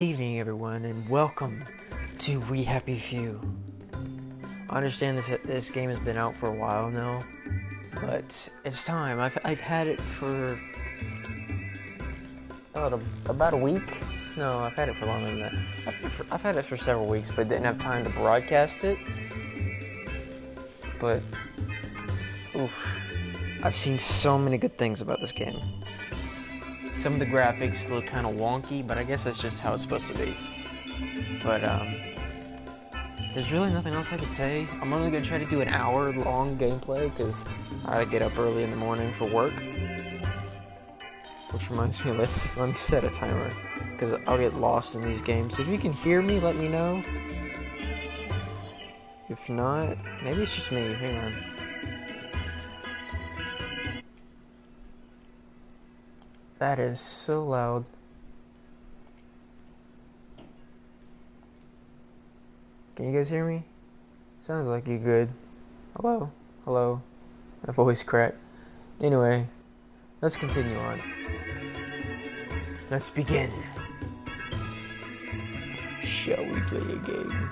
Good evening, everyone, and welcome to We Happy Few. I understand this game has been out for a while now, but it's time. I've had it for about a week. No, I've had it for longer than that. I've had it for several weeks, but didn't have time to broadcast it. But oof, I've seen so many good things about this game. Some of the graphics look kind of wonky, but I guess that's just how it's supposed to be. But, there's really nothing else I could say. I'm only going to try to do an hour-long gameplay, because I gotta get up early in the morning for work. Which reminds me, let me set a timer, because I'll get lost in these games. If you can hear me, let me know. If not, maybe it's just me. Hang on. That is so loud. Can you guys hear me? Sounds like you're good. Hello? Hello? My voice cracked. Anyway, let's continue on. Let's begin. Shall we play a game?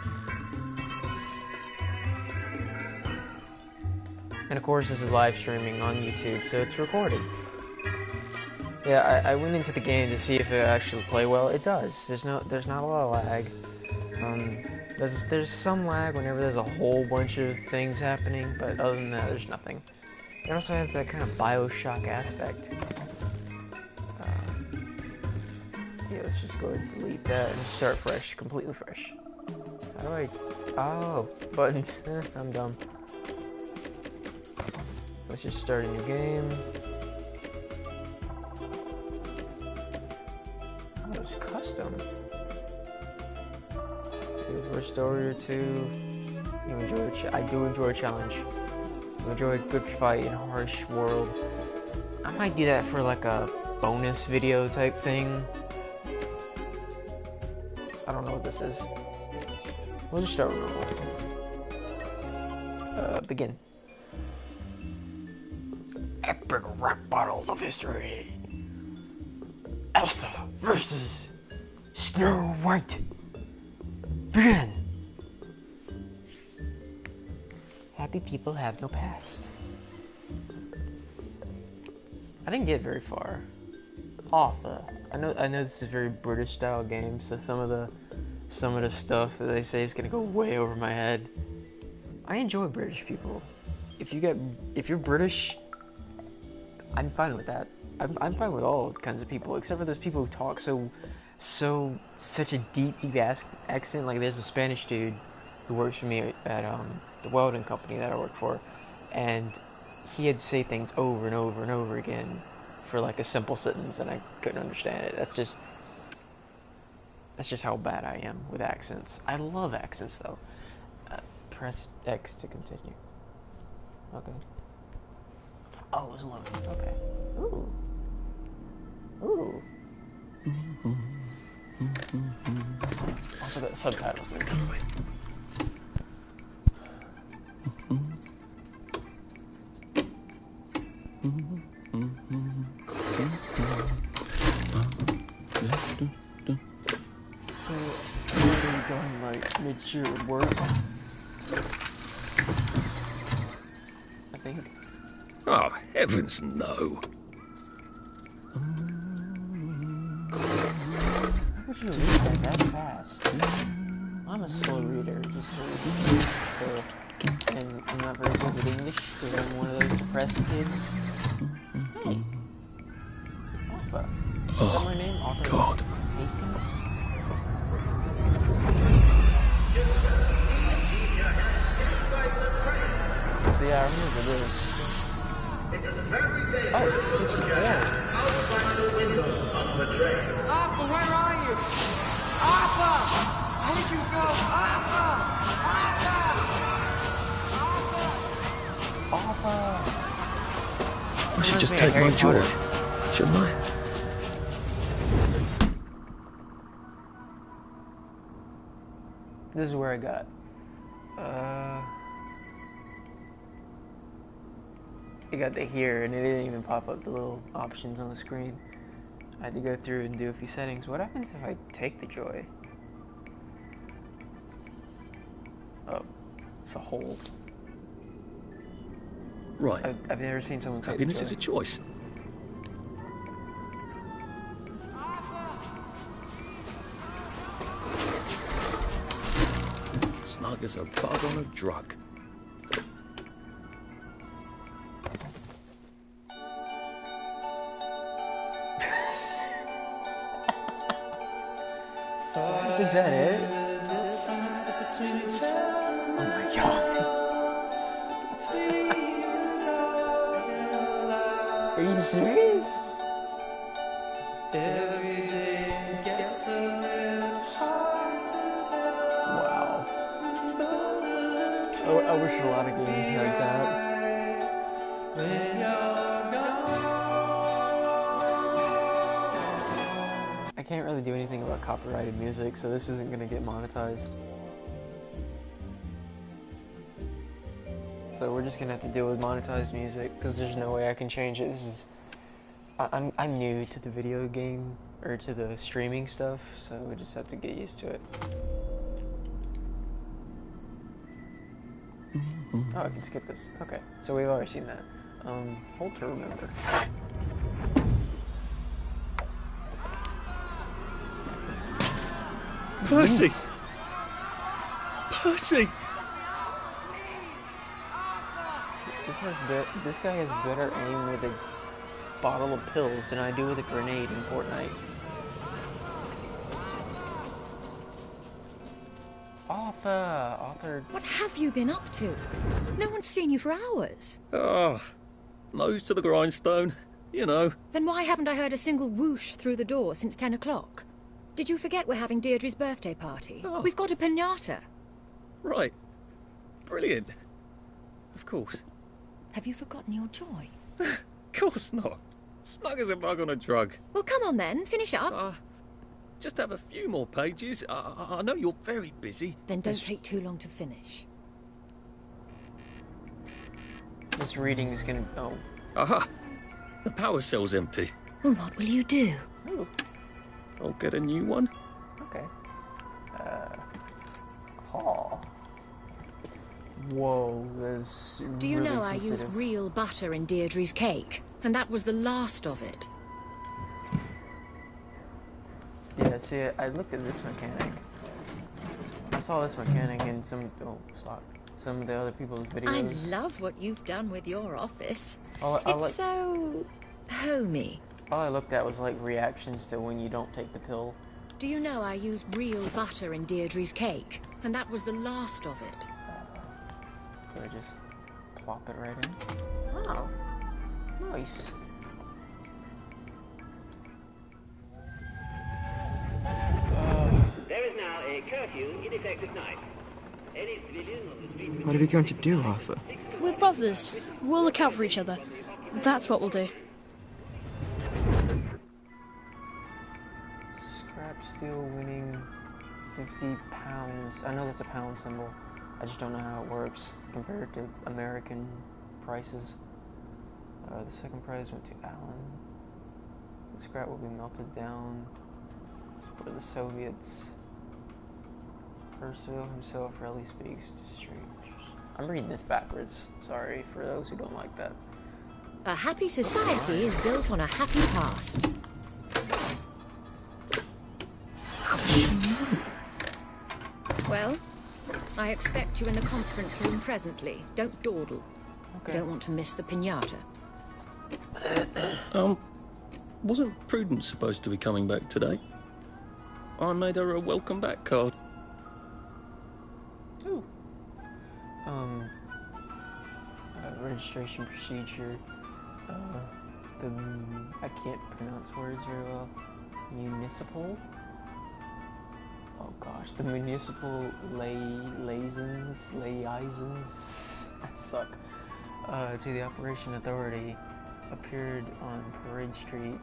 And of course, this is live streaming on YouTube, so it's recorded. Yeah, I went into the game to see if it actually play well. It does. There's not a lot of lag. There's some lag whenever there's a whole bunch of things happening, but other than that, there's nothing. It also has that kind of Bioshock aspect. Yeah, let's just go ahead and delete that and start fresh, completely fresh. How do I? Oh, buttons. I'm dumb. Let's just start a new game. Oh, it's custom. First story or two. I do enjoy a challenge. I enjoy a good fight in a harsh world. I might do that for like a bonus video type thing. I don't know what this is. We'll just start with normal. Begin. Epic rap battles of history. Elsa versus Snow White. Begin. Happy people have no past. I didn't get very far. Arthur. I know this is a very British style game, so some of the stuff that they say is gonna go way over my head. I enjoy British people. If you're British, I'm fine with that. I'm fine with all kinds of people, except for those people who talk such a deep accent. Like there's a Spanish dude who works for me at the welding company that I work for, and he'd say things over and over and over again for like a simple sentence, and I couldn't understand it. That's just how bad I am with accents. I love accents though. Press X to continue. Okay. Oh, it was loading. Okay. Ooh. Ooh. Also got subtitles there. So, where are you going, like, mid-year work? I think. Oh, heavens no. How could you read that fast? I'm a slow reader, just so and I'm not very good with English because I'm one of those depressed kids. Hey, Alpha. Is that my name? Alpha God. Hastings? So yeah, I remember this. Oh, 64. Arthur, where are you? Arthur! Where did you go? Arthur! Arthur! Alpha. I should just take my joy, shouldn't I? This is where I got. I got to here, and it didn't even pop up the little options on the screen. I had to go through and do a few settings. What happens if I take the joy? Oh, it's a hole. Right. I've never seen someone take Happiness the is joy. a choice. Snug as a bug on a drug. Is that it? Oh my god. Are you serious? Wow. Oh, I wish a lot of games had that. I can't really do anything about copyrighted music, so this isn't gonna get monetized. So we're just gonna have to deal with monetized music, because there's no way I can change it. This is... I'm new to the video game, or to the streaming stuff, so we just have to get used to it. Oh, I can skip this. Okay, so we've already seen that. Hold to remember. Percy! Percy! This guy has better aim with a bottle of pills than I do with a grenade in Fortnite. Arthur. What have you been up to? No one's seen you for hours. Ah, nose to the grindstone, you know. Then why haven't I heard a single whoosh through the door since 10 o'clock? Did you forget we're having Deirdre's birthday party? Oh. We've got a piñata. Right. Brilliant. Of course. Have you forgotten your joy? Of course not. Snug as a bug on a drug. Well, come on then, finish up. Just have a few more pages. I know you're very busy. Then don't take too long to finish. This reading is gonna... Oh. Aha! The power cell's empty. Well, what will you do? Ooh. I'll get a new one. Okay. Paul. Whoa, there's Do you really know I sensitive. used real butter in Deirdre's cake? And that was the last of it. Yeah, see, I looked at this mechanic. I saw this mechanic in some... Oh, stop. Some of the other people's videos. I love what you've done with your office. It's so... homey. All I looked at was, like, reactions to when you don't take the pill. Do you know I used real butter in Deirdre's cake? And that was the last of it. So I just plop it right in. Oh, nice. There is now a curfew in effect at night. Any civilian on the street... What are we going to do, Arthur? We're brothers. We'll look out for each other. That's what we'll do. Scrap steel winning 50 pounds. I know that's a pound symbol. I just don't know how it works compared to American prices. The second prize went to Alan. The scrap will be melted down for the Soviets. Percival himself rarely speaks to strangers. I'm reading this backwards. Sorry for those who don't like that. A happy society is built on a happy past. Well, I expect you in the conference room presently. Don't dawdle. Okay. You don't want to miss the piñata. Wasn't Prudence supposed to be coming back today? I made her a welcome back card. Ooh. Registration procedure. I can't pronounce words very well. Municipal. Oh gosh, the municipal liaisons. I suck. To the Operation Authority appeared on Parade Street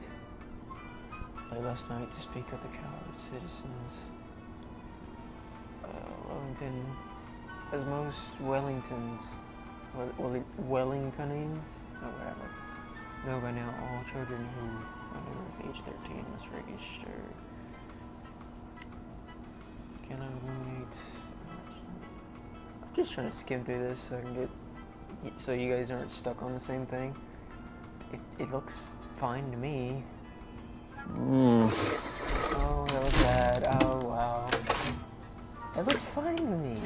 late last night to speak with the coward citizens. Wellington, as most Wellingtonians, or whatever, know by now all children who Under age 13 must register. Can I eliminate? I'm just trying to skim through this so I can get, so you guys aren't stuck on the same thing. It looks fine to me. Oh, that was bad. Oh, wow. It looks fine to me.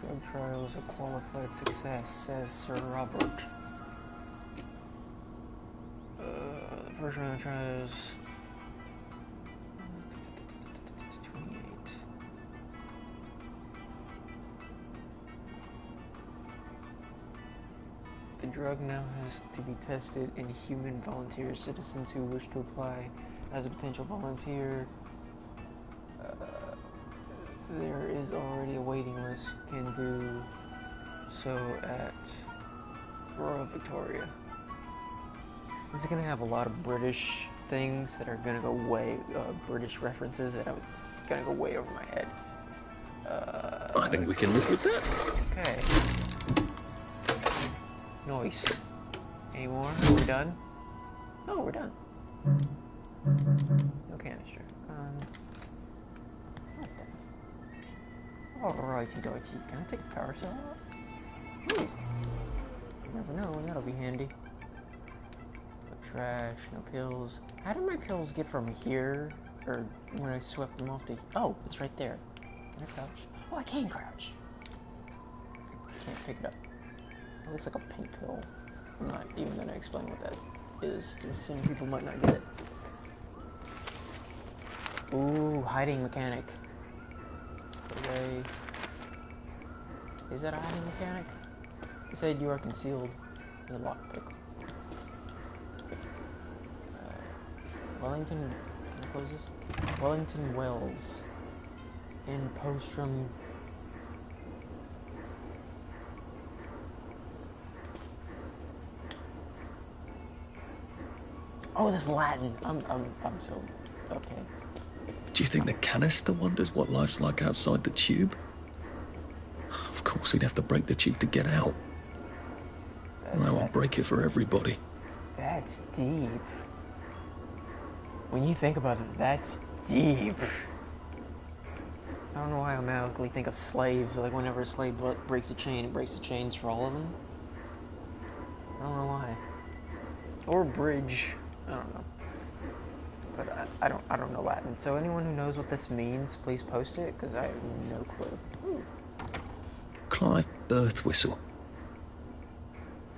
Drug trials a qualified success, says Sir Robert. The first round of trials. 28. The drug now has to be tested in human volunteers. Citizens who wish to apply as a potential volunteer, there is already a waiting list, can do so at Royal Victoria. This is going to have a lot of British things that are going to go way, British references that are going to go way over my head. I think we can live with that. Okay. Noise. Any more? Are we done? Oh, we're done. No canister. Alrighty doity. Can I take the power cell out? Ooh. You never know, that'll be handy. No trash, no pills. How did my pills get from here? Or when I swept them off to... Oh, it's right there. Can I crouch? Oh, I can crouch. I can't pick it up. It looks like a pink pill. I'm not even going to explain what that is, because some people might not get it. Ooh, hiding mechanic. Okay. Is that a hiding mechanic? It said you are concealed in the lockpick. Wellington, can I close this? Wellington Wells. In Postrum. Oh, that's Latin. I'm so okay. Do you think the canister wonders what life's like outside the tube? Of course, he'd have to break the tube to get out. Now I'll break it for everybody. That's deep. When you think about it, that's deep. I don't know why I automatically think of slaves. Like whenever a slave breaks a chain, it breaks the chains for all of them. I don't know why. Or bridge. I don't know. But I don't know Latin. So anyone who knows what this means, please post it, because I have no clue. Ooh. Clive Birthwhistle.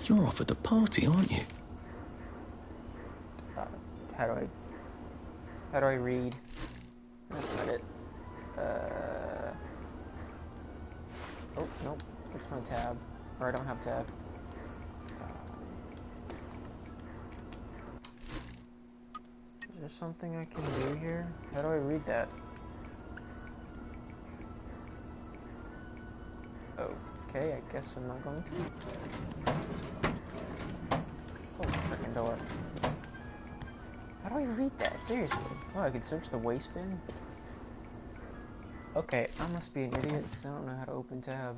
You're off at the party, aren't you? How do I read? That's not it. Oh, nope. It's my tab. Or I don't have tab. Is there something I can do here? How do I read that? Okay, I guess I'm not going to. Close the freaking door. How do I read that? Seriously? Oh, I can search the waste bin? Okay, I must be an idiot because I don't know how to open tab.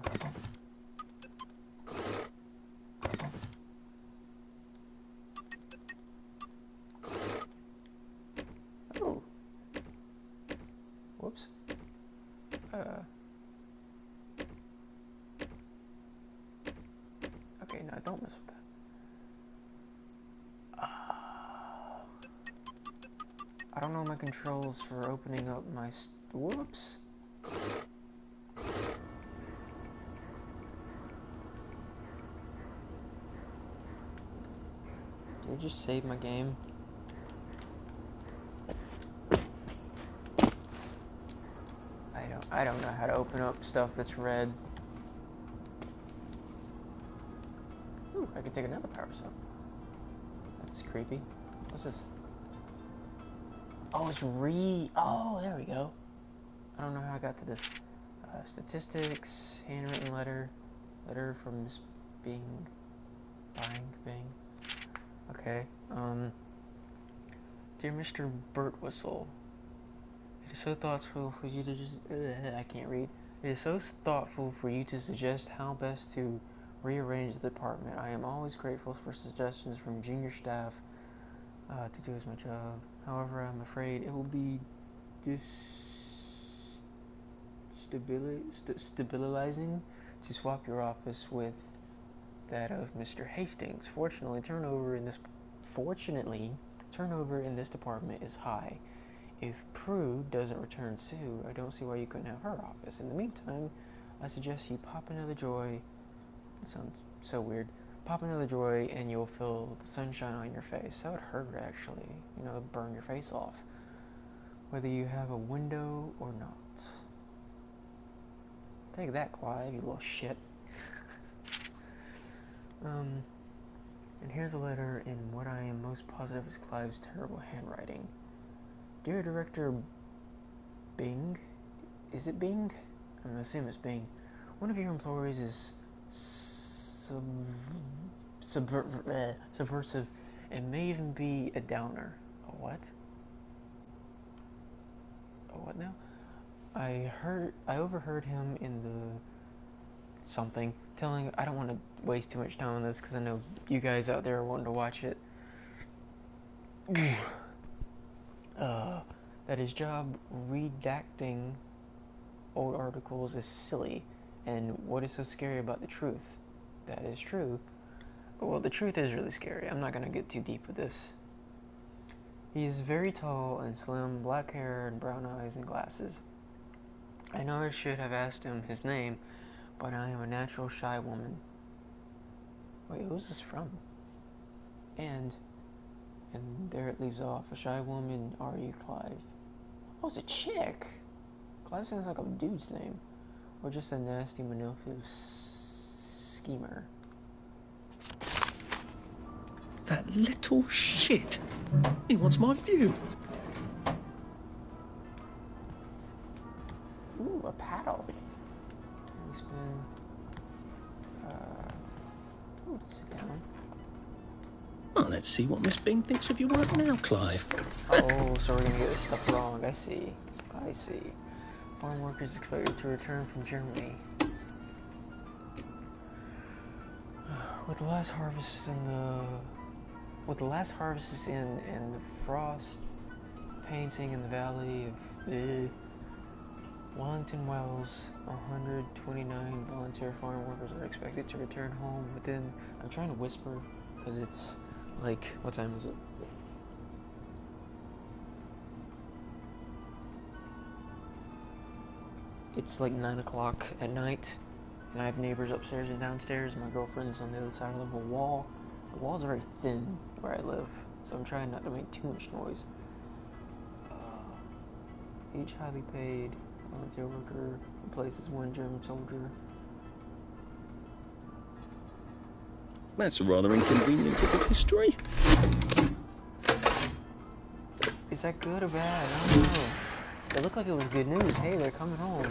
Oh. Whoops. Okay, no, don't mess with that. I don't know my controls for opening up my whoops. Did I just save my game? I don't know how to open up stuff that's red. Ooh, I could take another power cell. That's creepy. What's this? Oh, it's oh, there we go. I don't know how I got to this. Statistics, handwritten letter from Miss Bing. Okay, Dear Mr. Birtwhistle, it is so thoughtful for you to just, I can't read. It is so thoughtful for you to suggest how best to rearrange the department. I am always grateful for suggestions from junior staff to do as my job. However, I'm afraid it will be stabilizing to swap your office with that of Mr. Hastings. Fortunately, turnover in this department is high. If Prue doesn't return soon, I don't see why you couldn't have her office. In the meantime, I suggest you pop another joy. It sounds so weird. Pop another joy and you'll feel the sunshine on your face. That would hurt, actually. You know, burn your face off. Whether you have a window or not. Take that, Clive, you little shit. And here's a letter in what I am most positive is Clive's terrible handwriting. Dear Director Bing, is it Bing? I'm gonna assume it's Bing. One of your employees is subversive and may even be a downer. A what? A what now? I overheard him in the something telling. I don't want to waste too much time on this because I know you guys out there are wanting to watch it. That his job redacting old articles is silly, and what is so scary about the truth? That is true. Well, the truth is really scary. I'm not going to get too deep with this. He is very tall and slim, black hair and brown eyes and glasses. I know I should have asked him his name, but I am a natural shy woman. Wait, who's this from? And there it leaves off. A shy woman, are you, Clive? Oh, it's a chick! Clive sounds like a dude's name. Or just a nasty, manipulative schemer. That little shit! He wants my view! Ooh, a paddle. Let me spin. Ooh, sit down. Well, let's see what Miss Bing thinks of your work now, Clive. Oh, so we're gonna get this stuff wrong. I see. I see. Farm workers expected to return from Germany. With the last harvests in and the frost painting in the valley of Wellington Wells, 129 volunteer farm workers are expected to return home within. I'm trying to whisper because it's like, what time is it? It's like 9 o'clock at night, and I have neighbors upstairs and downstairs. My girlfriend's on the other side of the wall. The walls are very thin where I live, so I'm trying not to make too much noise. Each highly paid volunteer worker replaces one German soldier. That's a rather inconvenient bit of history. Is that good or bad? I don't know. It looked like it was good news. Hey, they're coming home.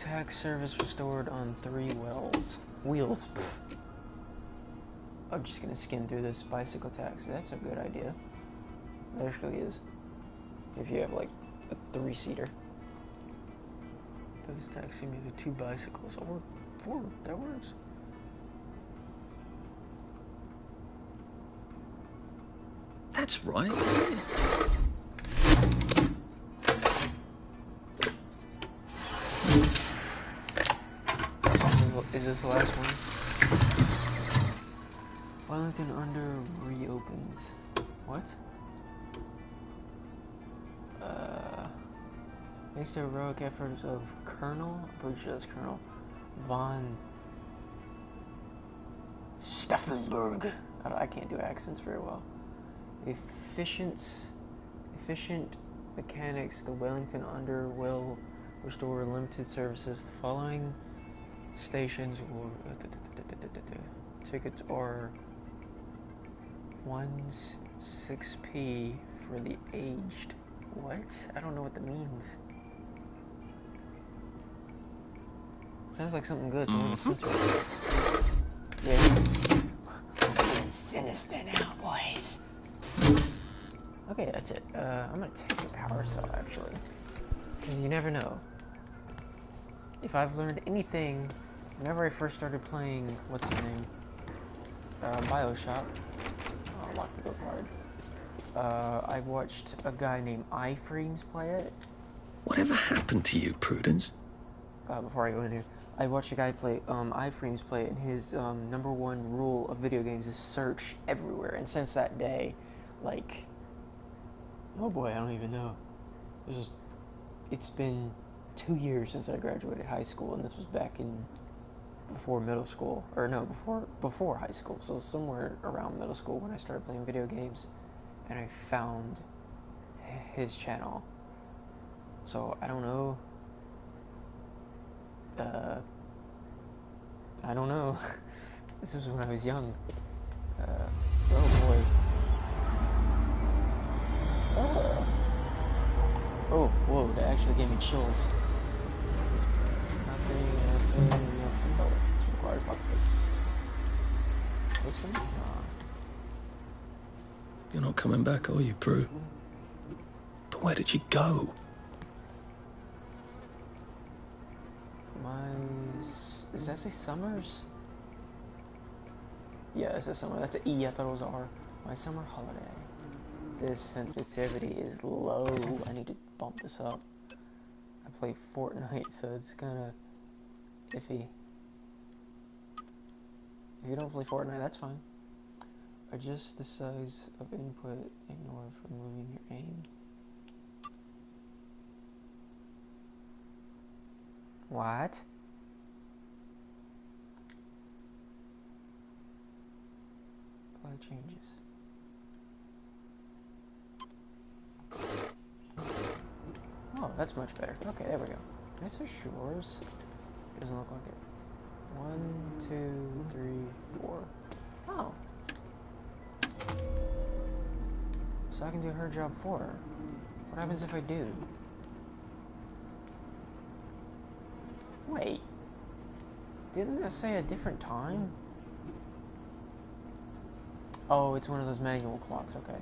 Tax service restored on 3 wheels. I'm just gonna skim through this bicycle tax. That's a good idea. That actually is. If you have like a 3-seater. This taxi me to 2 bicycles or 4. That works. That's right. Is this the last one? Wellington under reopens. What? Thanks to heroic efforts of Colonel, I'm pretty sure that's Colonel von Steffenberg. I can't do accents very well. Efficient mechanics. The Wellington Under will restore limited services. The following stations will tickets are 1/6p for the aged. What? I don't know what that means. Sounds like something good. So I'm gonna censor it. Yeah, we're being sinister now, boys. Okay, that's it. I'm gonna take the power cell actually, because you never know. If I've learned anything, whenever I first started playing, what's the name? BioShock. Oh, lock the door card. I watched a guy named iFrames play it. Whatever happened to you, Prudence? Before I go in here, I watched a guy play, iFrames play it, and his, number one rule of video games is search everywhere. And since that day, like, oh boy, I don't even know. It's been 2 years since I graduated high school, and this was back in before middle school, or no, before high school, so somewhere around middle school when I started playing video games, and I found his channel. So I don't know. I don't know. This was when I was young. Oh boy. Oh, whoa, that actually gave me chills. Nothing. Oh, this requires lockpick. This one? You're not coming back, are you, Prue? But where did you go? Does that say Summers? Yeah, it says Summer. That's an E. I thought it was an R. My summer holiday. This sensitivity is low. I need to bump this up. I play Fortnite, so it's kind of iffy. If you don't play Fortnite, that's fine. Adjust the size of input in order for moving your aim. What? Apply changes. Oh, that's much better. Okay, there we go. Can I switch yours? It doesn't look like it. 1, 2, 3, 4. Oh. So I can do her job for her. What happens if I do? Wait. Didn't that say a different time? Oh, it's one of those manual clocks, okay.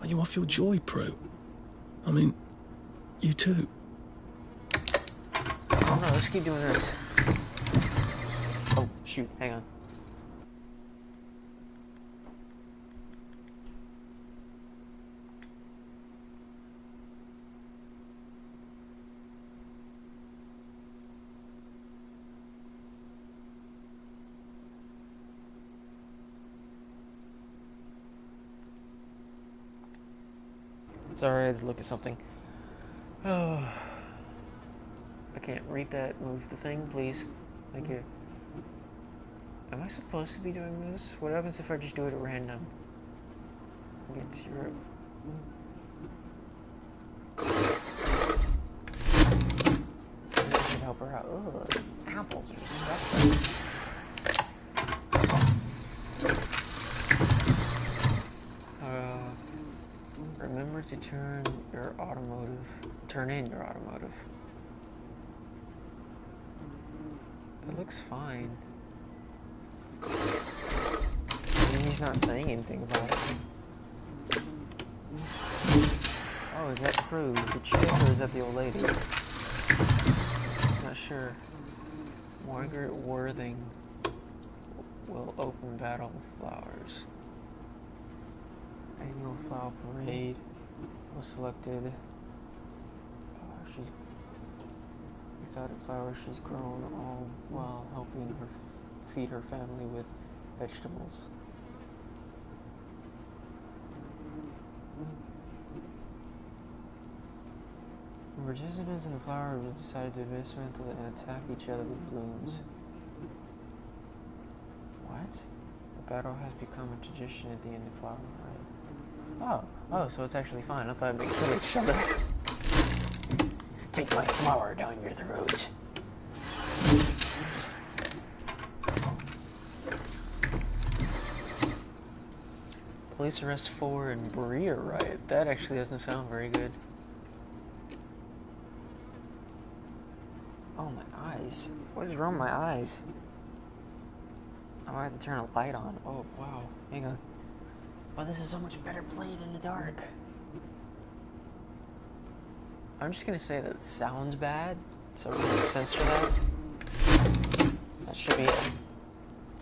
Are you off your joy, Prue? I mean, you too. Oh no, let's keep doing this. Oh, shoot, hang on. Sorry, I had to look at something. Oh. I can't read that. Move the thing, please. Thank you. Am I supposed to be doing this? What happens if I just do it at random? Get to Europe. That should help her out. Ugh, apples are disgusting. Remember to turn in your automotive. It looks fine. I mean, he's not saying anything about it. Oh, is that Prue, the chick, or is that the old lady? Not sure. Margaret Worthing will open Battle of Flowers. Annual flower parade was selected. She's exotic flowers she's grown, all while helping her feed her family with vegetables. The participants in the flower parade decided to dismantle it and attack each other with blooms. What? The battle has become a tradition at the end of flower parade. Oh, so it's actually fine. I thought it'd kill each other. Take my flower down your throat. Police arrest 4 in Berea riot. That actually doesn't sound very good. Oh, my eyes. What is wrong with my eyes? I might have to turn a light on. Oh, wow. Hang on. Oh, this is so much better played in the dark. I'm just gonna say that it sounds bad, so we're gonna censor that. That should be it.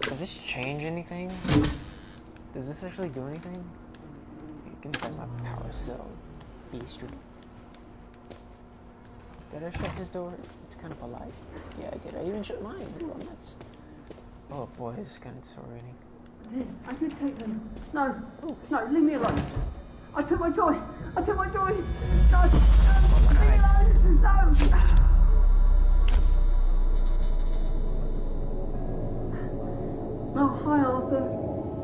Does this change anything? Does this actually do anything? You can set my power cell, beast. Did I shut his door? It's kind of polite. Yeah, I did. I even shut mine. Ooh, I'm nuts. Oh boy, this is kind of disorienting. I did take them. No, no, leave me alone. I took my joy. I took my joy. No, leave me alone. No. Oh, hi, Arthur.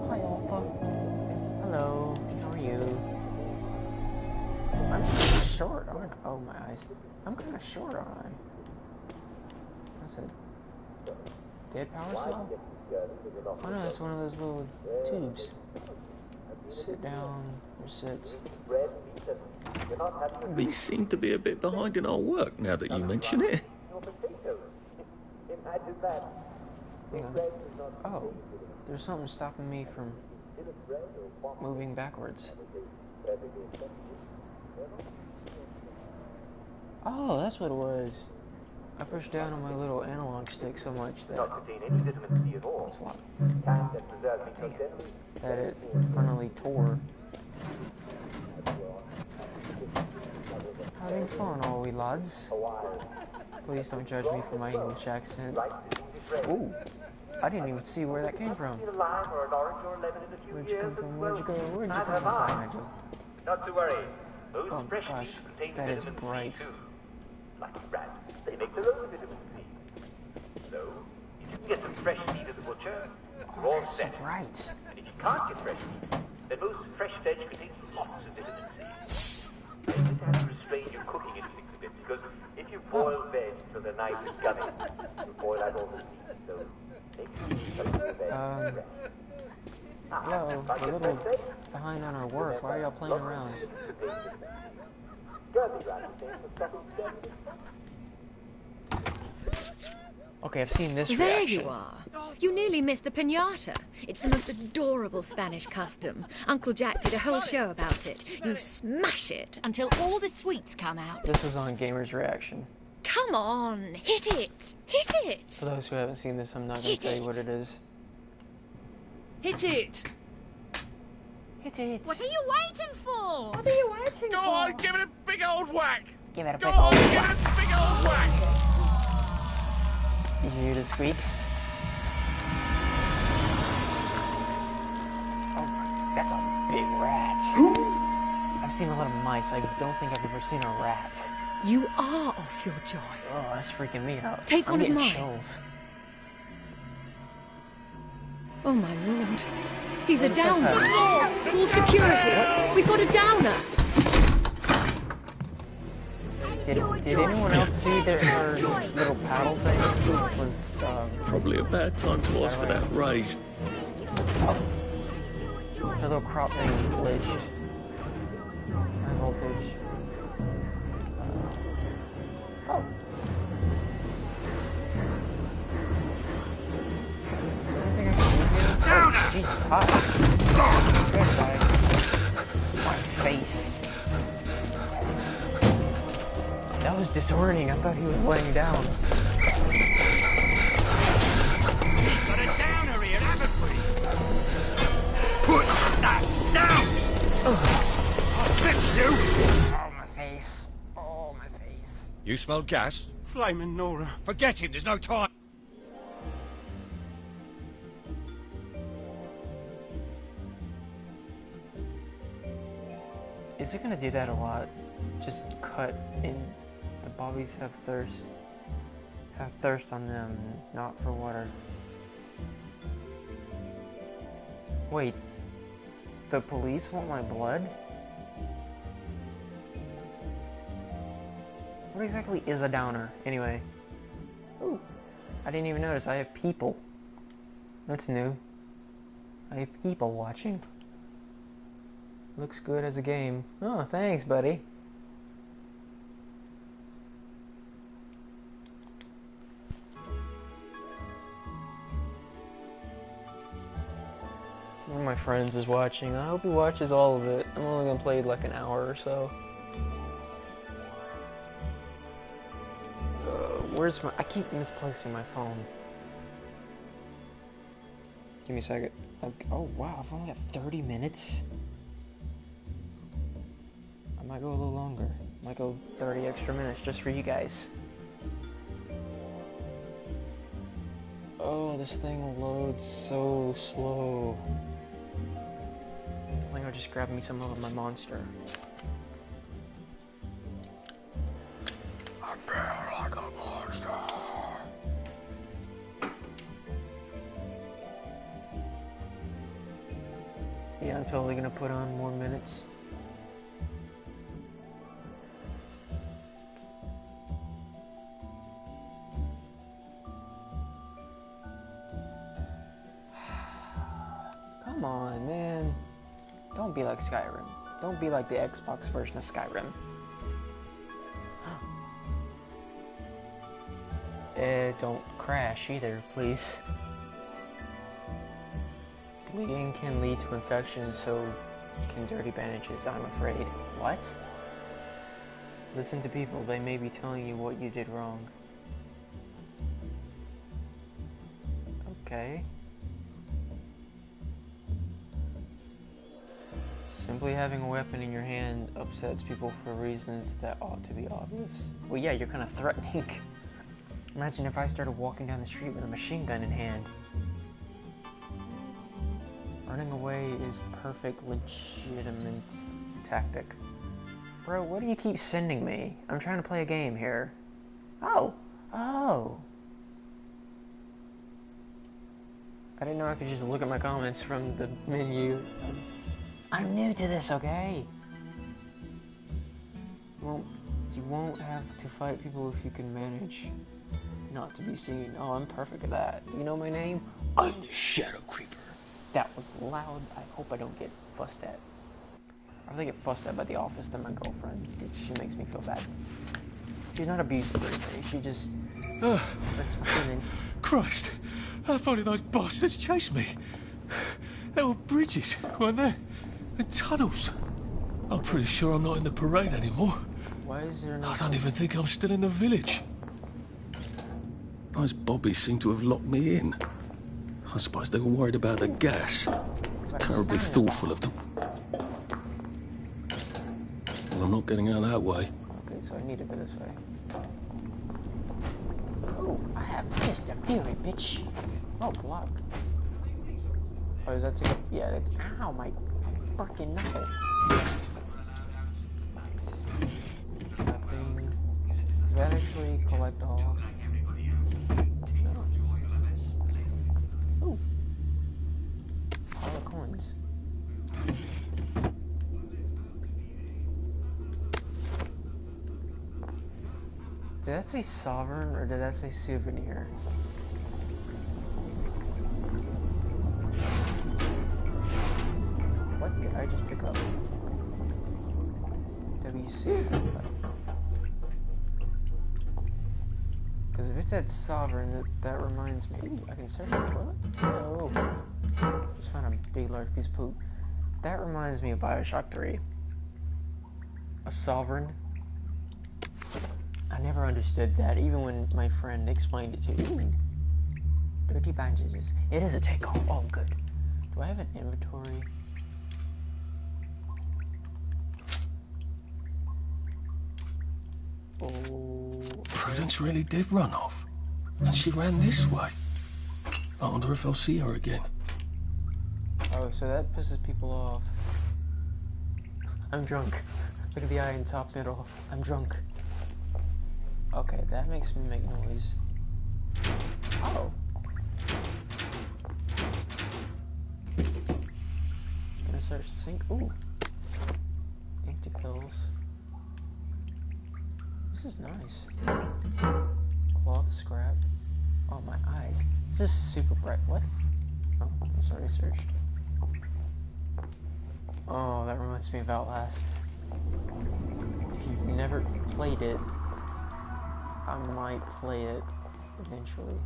Hi, Alpha. Hello. How are you? I'm kind of short, aren't I? Oh, my eyes. I'm kind of short, aren't I? That's a dead power cell? Oh no, it's one of those little tubes. Sit down, or sit. We seem to be a bit behind in our work now that you mention it. Hang on. Oh, there's something stopping me from moving backwards. Oh, that's what it was. I pushed down on my little analog stick so much that that it finally tore. Having fun, are we, lads? Please don't judge me for my English accent. Ooh, I didn't even see where that came from. Where'd you come from? Where'd you go? Where'd you come from? Nigel? Not to worry. Those Oh fresh gosh, meats contain that is vitamin bright. C too. Lucky rats, they make their own vitamin C. So, if you can get some fresh meat at the butcher, you're all That's so set. bright. And if you can't get fresh meat, then most fresh veg contains lots of vitamin C. You just have to restrain your cooking instincts a bit, because if you boil veg until they're nice and gummy, you'll boil out all the meat. So, make sure you cook the veg fresh. Hello, we're a little behind on our work. Why are y'all playing around? Okay, I've seen this There reaction. you are. You nearly missed the piñata. It's the most adorable Spanish custom. Uncle Jack did a whole show about it. You smash it until all the sweets come out. This was on Gamer's Reaction. Come on, hit it! Hit it! For those who haven't seen this, I'm not going Hit to tell you what it. it is. Hit it! Hit it. What are you waiting for? What are you waiting Go on, give it a big old whack! Give it a Go big on, old give whack. it a big old whack! Did you hear the squeaks? Oh my, that's a big rat. I've seen a lot of mice. I don't think I've ever seen a rat. You are off your joy. Oh, that's freaking me out. Take I'm one of getting mine. chills. Oh my lord. He's a Where's the downer. subtitle? Call security. We've got a downer. Did anyone else see their little paddle thing? Was Probably a bad time to ask for that raise. their little crop thing was glitched? High voltage. Oh. Is there anything I can do here? Downer! Oh, Jesus, hot. Good side. My face. That was disorienting. I thought he was laying down. Got a downer here, haven't we? Put that down! I'll fix you! Oh, my face. Oh, my face. You smell gas? Flaming Nora. Forget him, there's no time. Is it gonna do that a lot? Just cut in. The bobbies have thirst on them, not for water. Wait, the police want my blood? What exactly is a downer, anyway? Ooh, I didn't even notice. I have people. That's new. I have people watching. Looks good as a game. Oh, thanks, buddy. One of my friends is watching. I hope he watches all of it. I'm only gonna play like an hour or so. Where's my... I keep misplacing my phone. Give me a second. Oh, wow. I've only got 30 minutes. I might go a little longer. I might go 30 extra minutes just for you guys. Oh, this thing loads so slow. I think I'll just grab me some of my monster. I feel like a monster. Yeah, I'm totally gonna put on more minutes. Come on, man. Don't be like Skyrim. Don't be like the Xbox version of Skyrim. Don't crash either, please. Bleeding can lead to infections, so can dirty bandages, I'm afraid. What? Listen to people, they may be telling you what you did wrong. Okay. Simply having a weapon in your hand upsets people for reasons that ought to be obvious. Well, yeah, you're kind of threatening. Imagine if I started walking down the street with a machine gun in hand. Running away is perfect, legitimate tactic. Bro, what do you keep sending me? I'm trying to play a game here. Oh! Oh! I didn't know I could just look at my comments from the menu. I'm new to this, okay? You won't have to fight people if you can manage not to be seen. Oh, I'm perfect at that. Do you know my name? I'm the Shadow Creeper. That was loud. I hope I don't get fussed at. If I get fussed at by the office, then my girlfriend. She makes me feel bad. She's not abusive or anything. She just... Christ! How far did those bastards chase me? There were bridges, weren't there? And tunnels. I'm pretty sure I'm not in the parade anymore. Why is there no... I don't even think I'm still in the village. Those bobbies seem to have locked me in. I suppose they were worried about the gas. Terribly thoughtful of them. Well, I'm not getting out that way. Okay, so I need to go this way. Oh, I have Mr. Fury, bitch. Oh, block. Oh, is that to... Yeah, ow, my fucking knuckle. Nothing. Does that actually collect all? Ooh. All the coins. Did that say sovereign or did that say souvenir? What did I just pick up? WC. Because if it said sovereign, that reminds me. Ooh, I can search for what? Oh. Just found a big large piece of poop. That reminds me of Bioshock 3. A sovereign. I never understood that, even when my friend explained it to me. Ooh. Dirty bandages. It is a take-all. Oh, good. Do I have an inventory? Oh. Prudence really did run off. And she ran this way. I wonder if I'll see her again. Oh, so that pisses people off. I'm drunk. Look at the eye in top middle. I'm drunk. Okay, that makes me make noise. Oh. Gonna search the sink. Ooh. Empty pills. This is nice. Cloth scrap. Oh, my eyes. This is super bright. What? Oh, I'm sorry, I searched. Oh, that reminds me of Outlast. If you've never played it, I might play it eventually.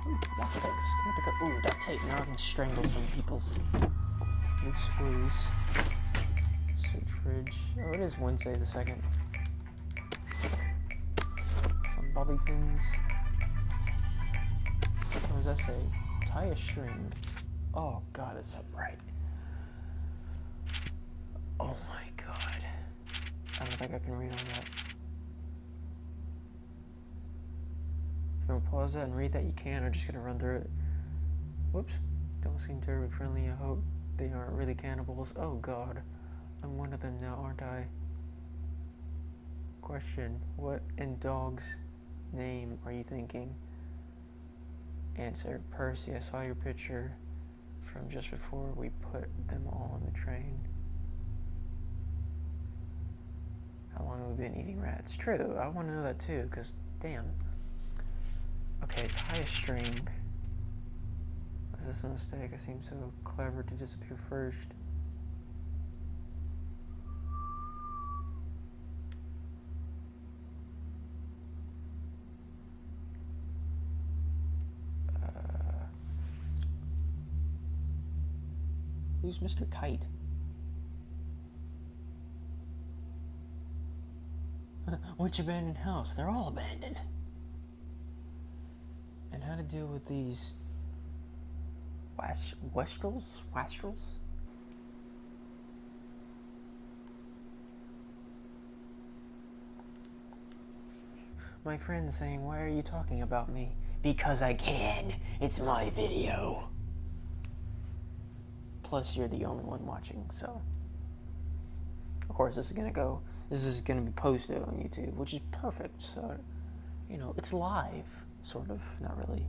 Ooh, lockpicks. Can I pick up? Ooh, duct tape. Now I can strangle some people's loose screws. Search fridge. Oh, it is Wednesday the 2nd. Some bobby pins. What does that say? Tie a string. Oh god, it's so bright. Oh my god. I don't think I can read all that. If you want to pause that and read that, you can. I'm just gonna run through it. Whoops. Don't seem terribly friendly. I hope they aren't really cannibals. Oh god. I'm one of them now, aren't I? Question. What in dog's name are you thinking? Answer. Percy, I saw your picture from just before we put them all on the train. How long have we been eating rats? True, I want to know that too, because, damn. Okay, tie a string. Is this a mistake? I seem so clever to disappear first. Who's Mr. Kite? Which abandoned house? They're all abandoned. And how to deal with these wastrels? My friend's saying, why are you talking about me? Because I can. It's my video. Plus, you're the only one watching, so. Of course, this is gonna be posted on YouTube, which is perfect, so, you know, it's live, sort of, not really.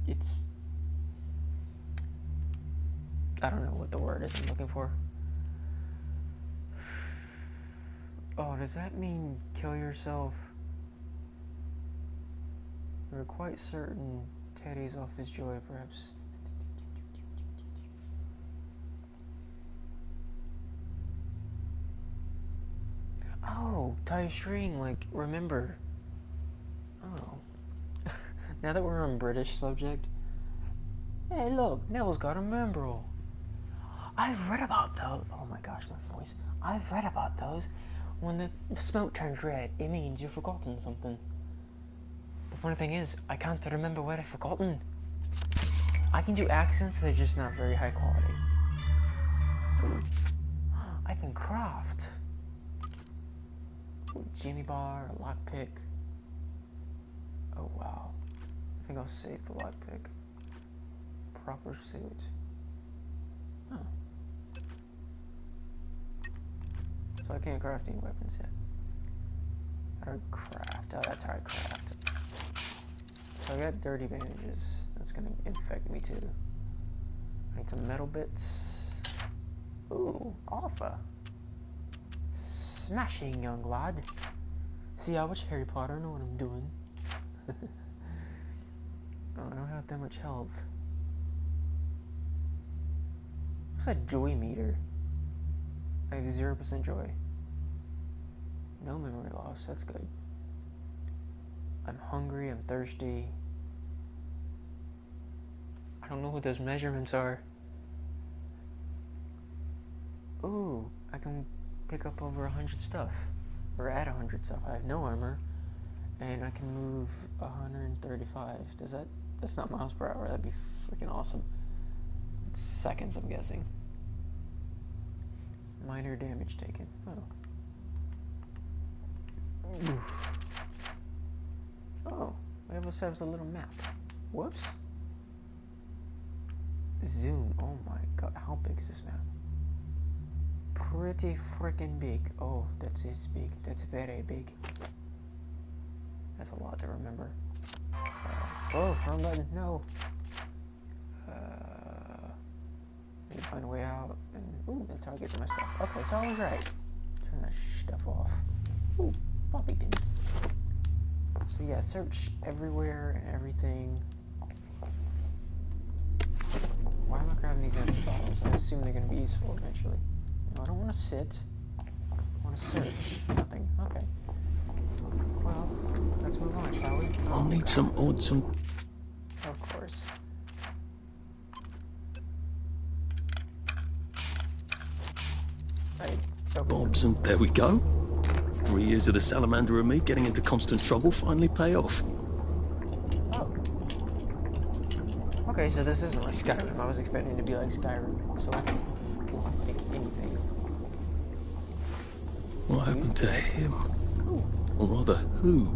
It's, I don't know what the word is I'm looking for. Oh, does that mean kill yourself? We're quite certain Teddy's off his joy, perhaps. Oh, tie a string, like, remember. Oh. Now that we're on British subject. Hey, look, Nell's got a membrel. I've read about those. Oh my gosh, my voice. I've read about those. When the smoke turns red, it means you've forgotten something. The funny thing is, I can't remember what I've forgotten. I can do accents, they're just not very high quality. Ooh. I can craft. Jimmy bar, a lockpick. Oh wow. I think I'll save the lockpick. Proper suit. Oh. So I can't craft any weapons yet. How do I craft? Oh, that's how I craft. So I got dirty bandages. That's gonna infect me too. I need some metal bits. Ooh, alpha. Smashing, young lad. See, I watch Harry Potter, I know what I'm doing. Oh, I don't have that much health. What's that joy meter? I have 0% joy. No memory loss, that's good. I'm hungry, I'm thirsty. I don't know what those measurements are. Ooh, I can pick up over 100 stuff. Or add 100 stuff. I have no armor. And I can move 135. That's not miles per hour, that'd be freaking awesome. It's seconds, I'm guessing. Minor damage taken. Oh. Oof. Oh, we also have a little map. Whoops. Zoom. Oh my god, how big is this map? Pretty freaking big. Oh, that is big. That's very big. That's a lot to remember. Oh, wrong button. No. Need to find a way out. And ooh, that's how I get to my stuff. Okay, so I was right. Turn that stuff off. Ooh, bobby pins. So yeah, search everywhere and everything. Why am I grabbing these empty bottles? I assume they're going to be useful eventually. No, I don't want to sit. I want to search. Nothing. Okay. Well, let's move on, shall we? I'll need some odds and... Of course. Bobs, and there we go. 3 years of the salamander and me getting into constant trouble finally pay off. Oh. Okay, so this isn't like Skyrim. I was expecting it to be like Skyrim, so I can pick anything. What happened to him? Or rather, who?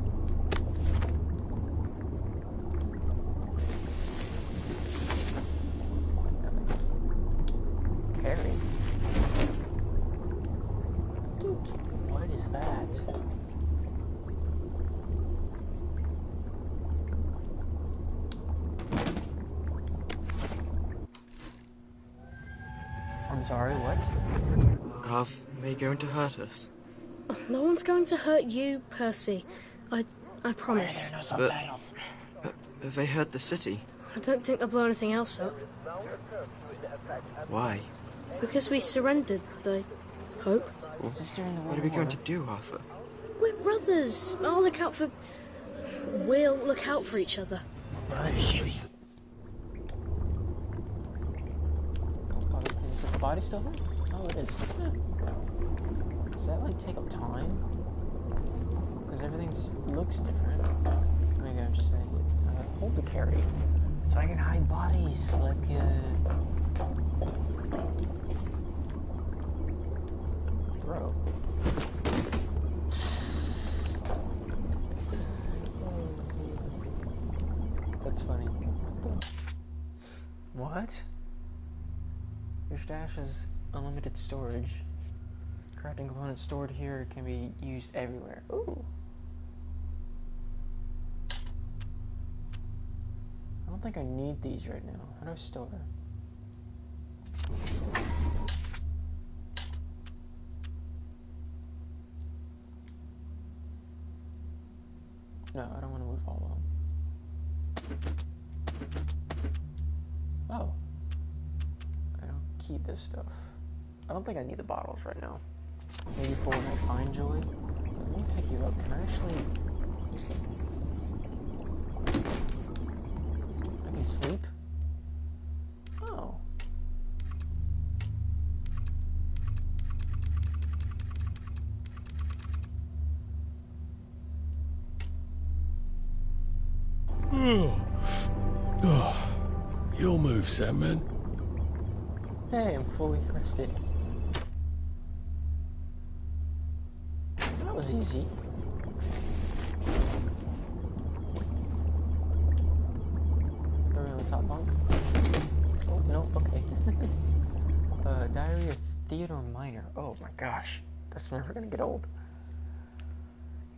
Harry. What is that? I'm sorry, what? Are they going to hurt us? No one's going to hurt you, Percy. I promise. There are no subtitles. Have they hurt the city? I don't think they'll blow anything else up. Why? Because we surrendered, I hope. Is this during the What are World we going War? to do, Arthur? We're brothers. I'll look out for... We'll look out for each other. Is the body still there? Oh, it is. Does that like take up time? Because everything just looks different. Maybe I'm just an idiot. Hold the carry so I can hide bodies like bro. That's funny. What? Your stash is unlimited storage. Crafting components stored here can be used everywhere. Ooh. I don't think I need these right now. How do I store? No, I don't want to move all of them. Oh. I don't keep this stuff. I don't think I need the bottles right now. Maybe for when I find Joy. Let me pick you up. Can I actually... I can sleep? Oh. Your move, Sandman. Hey, I'm fully rested. That was easy. Throw me on the top bunk. Oh, no, okay. Diary of Theodore Minor. Oh my gosh. That's never gonna get old.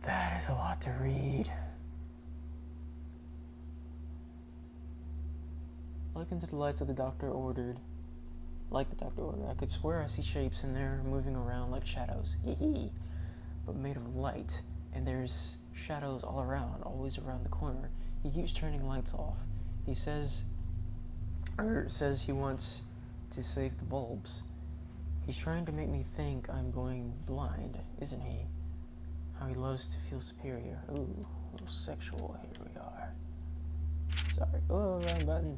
That is a lot to read. Look into the lights of the doctor ordered. Like the doctor ordered. I could swear I see shapes in there moving around like shadows. Hee hee. But made of light. And there's shadows all around, always around the corner. He keeps turning lights off. He says he wants to save the bulbs. He's trying to make me think I'm going blind, isn't he? How he loves to feel superior. Ooh, a little sexual. Here we are. Sorry. Oh, wrong button.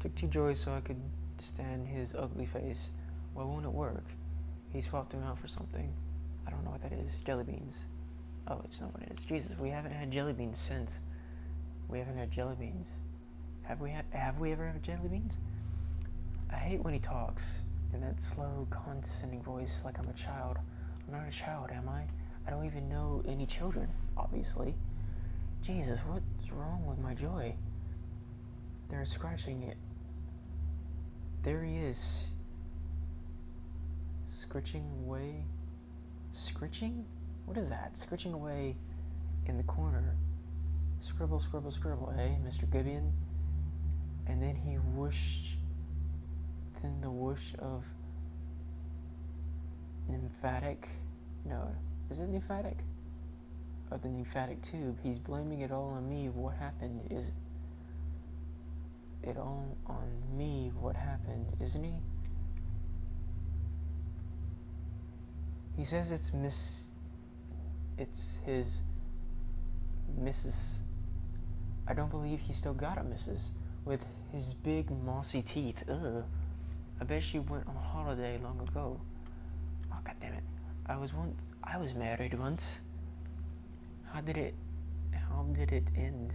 Took 2 joys so I could stand his ugly face. Why won't it work? He swapped him out for something. I don't know what that is. Jelly beans. Oh, it's not what it is. Jesus, we haven't had jelly beans since. We haven't had jelly beans. Have we ever had jelly beans? I hate when he talks in that slow, condescending voice like I'm a child. I'm not a child, am I? I don't even know any children, obviously. Jesus, what's wrong with my joy? They're scratching it. There he is. Scritching away. Scritching? What is that? Scritching away in the corner. Scribble, scribble, scribble, eh, Mr. Gibeon? And then he whooshed. Then the whoosh of lymphatic. No, is it lymphatic? Of the lymphatic tube. He's blaming it all on me. What happened is it all on me? What happened, isn't he? He says it's his Mrs. I don't believe he still got a Mrs. with his big mossy teeth. Ugh. I bet she went on holiday long ago. Oh, god damn it. I was married once. How did it end?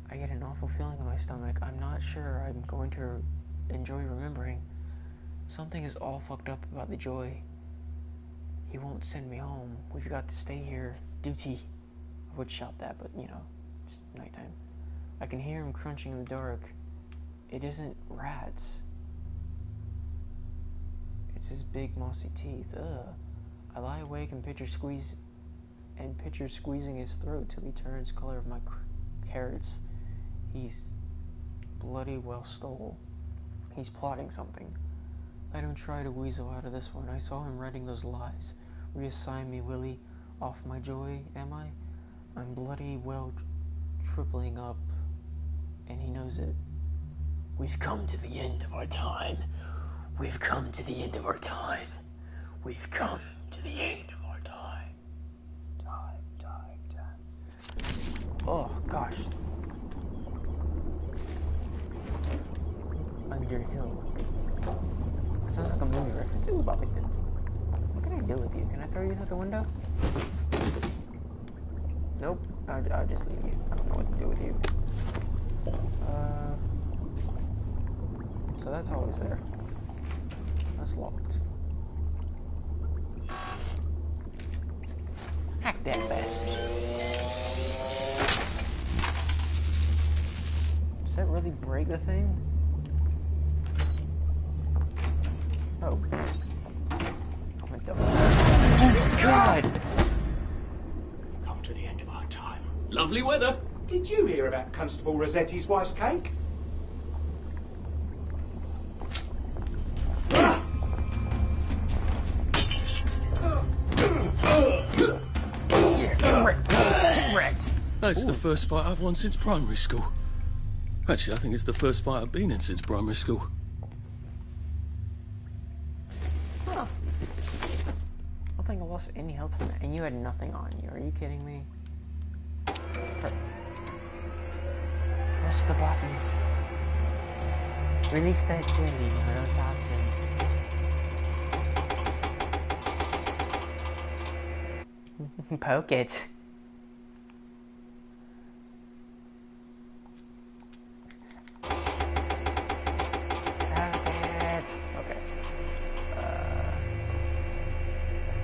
I get an awful feeling in my stomach. I'm not sure I'm going to enjoy remembering. Something is all fucked up about the joy. He won't send me home. We've got to stay here. Duty. I would shout that, but you know, it's nighttime. I can hear him crunching in the dark. It isn't rats. It's his big mossy teeth. Ugh. I lie awake and picture squeezing his throat till he turns color of my carrots. He's bloody well stole. He's plotting something. I don't try to weasel out of this one. I saw him writing those lies. Reassign me, Willie. Off my joy, am I? I'm bloody well tripling up, and he knows it. We've come to the end of our time. We've come to the end of our time. We've come to the end of our time. Time. Oh, gosh. Underhill. That sounds like a movie reference. Ooh, Bobby Pins. What can I do with you? Can I throw you out the window? Nope. I'll just leave you. I don't know what to do with you. So that's always there. That's locked. Hack that bastard. Does that really break the thing? Oh. Oh my god. Oh god! Come to the end of our time. Lovely weather. Did you hear about Constable Rossetti's wife's cake? That's the first fight I've won since primary school. Actually, I think it's the first fight I've been in since primary school. Huh. I don't think I lost any health from that. And you had nothing on you. Are you kidding me? Press the button. Release that jelly, neurotoxin. Poke it.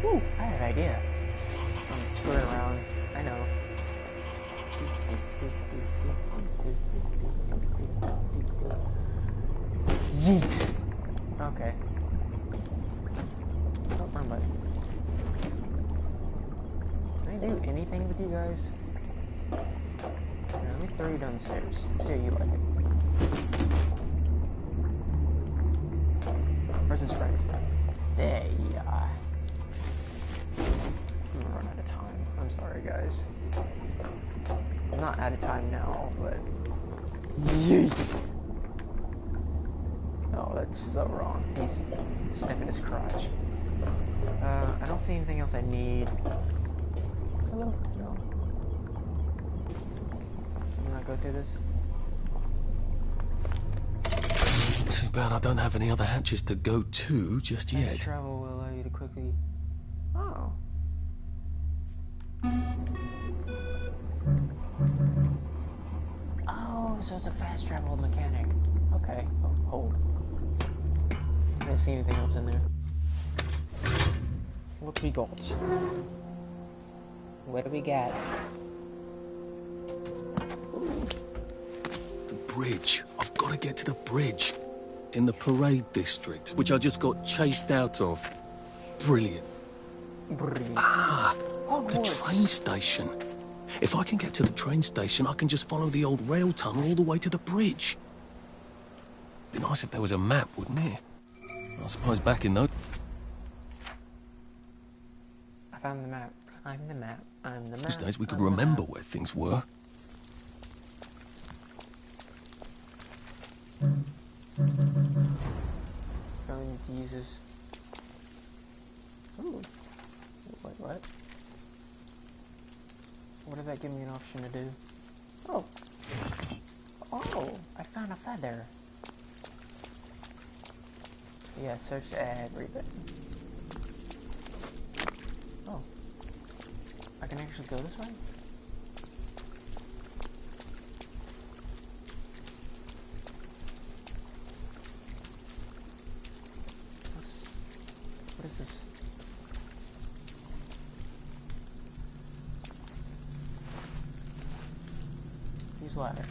Ooh, I have an idea. I'm screwing around. I know. Yeet! Okay. Oh, wrong button. Can I do anything with you guys? Here, let me throw you downstairs. See how you like it. Where's his friend? There you are. I'm gonna run out of time. I'm sorry, guys. I'm not out of time now, but... Yeet! Oh, that's so wrong. He's sniffing his crotch. I don't see anything else I need. Hello? No. Can we not go through this? Too bad I don't have any other hatches to go to just yet. Travel will allow you to quickly... Oh. Oh, so it's a fast travel mechanic. Okay. Oh, hold. I didn't see anything else in there. What we got? What do we got? The bridge. I've got to get to the bridge. In the parade district, which I just got chased out of. Brilliant. Ah, the train station. If I can get to the train station, I can just follow the old rail tunnel all the way to the bridge. Be nice if there was a map, wouldn't it? I suppose back in those... I found the map. I'm the map. I'm the map. Those days we could remember where things were. Going to use this. Ooh. Wait, what? What did that give me an option to do? Oh. Oh, I found a feather. Yeah, search everything. Oh. I can actually go this way? What is this? Use ladder.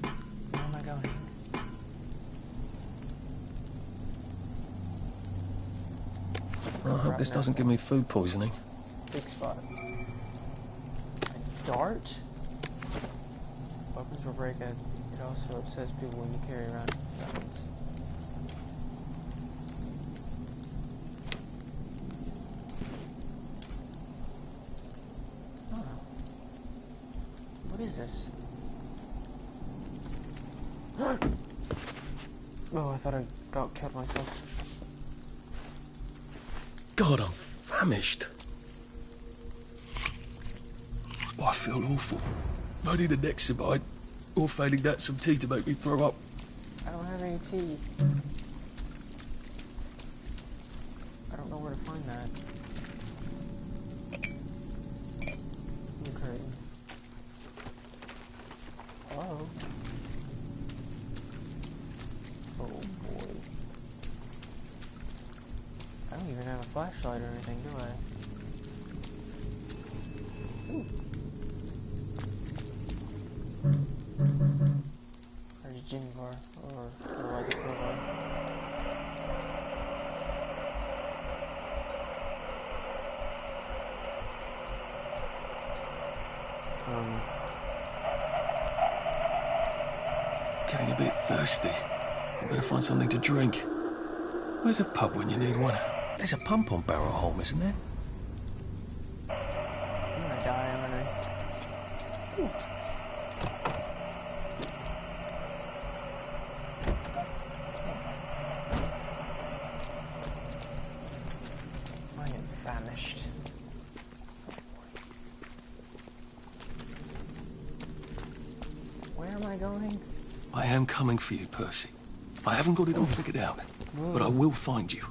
Where am I going? I hope this doesn't give me food poisoning. Big spot. A dart? Weapons will break it. It also upsets people when you carry around weapons. Oh. What is this? Oh, I thought I killed myself. God, I'm famished. Oh, I feel awful. I need an Exibite, or failing that, some tea to make me throw up. I don't have any tea. I don't know where to find that. Okay. Hello? Oh boy. I don't even have a flashlight or anything, do I? Ooh. There's a gin bar, or otherwise a crowbar. Getting a bit thirsty. I better find something to drink. Where's a pub when you need one? There's a pump on Barrel Home, isn't there? I'm gonna die, aren't I? Ooh. I am famished. Where am I going? I am coming for you, Percy. I haven't got it all figured out, but I will find you.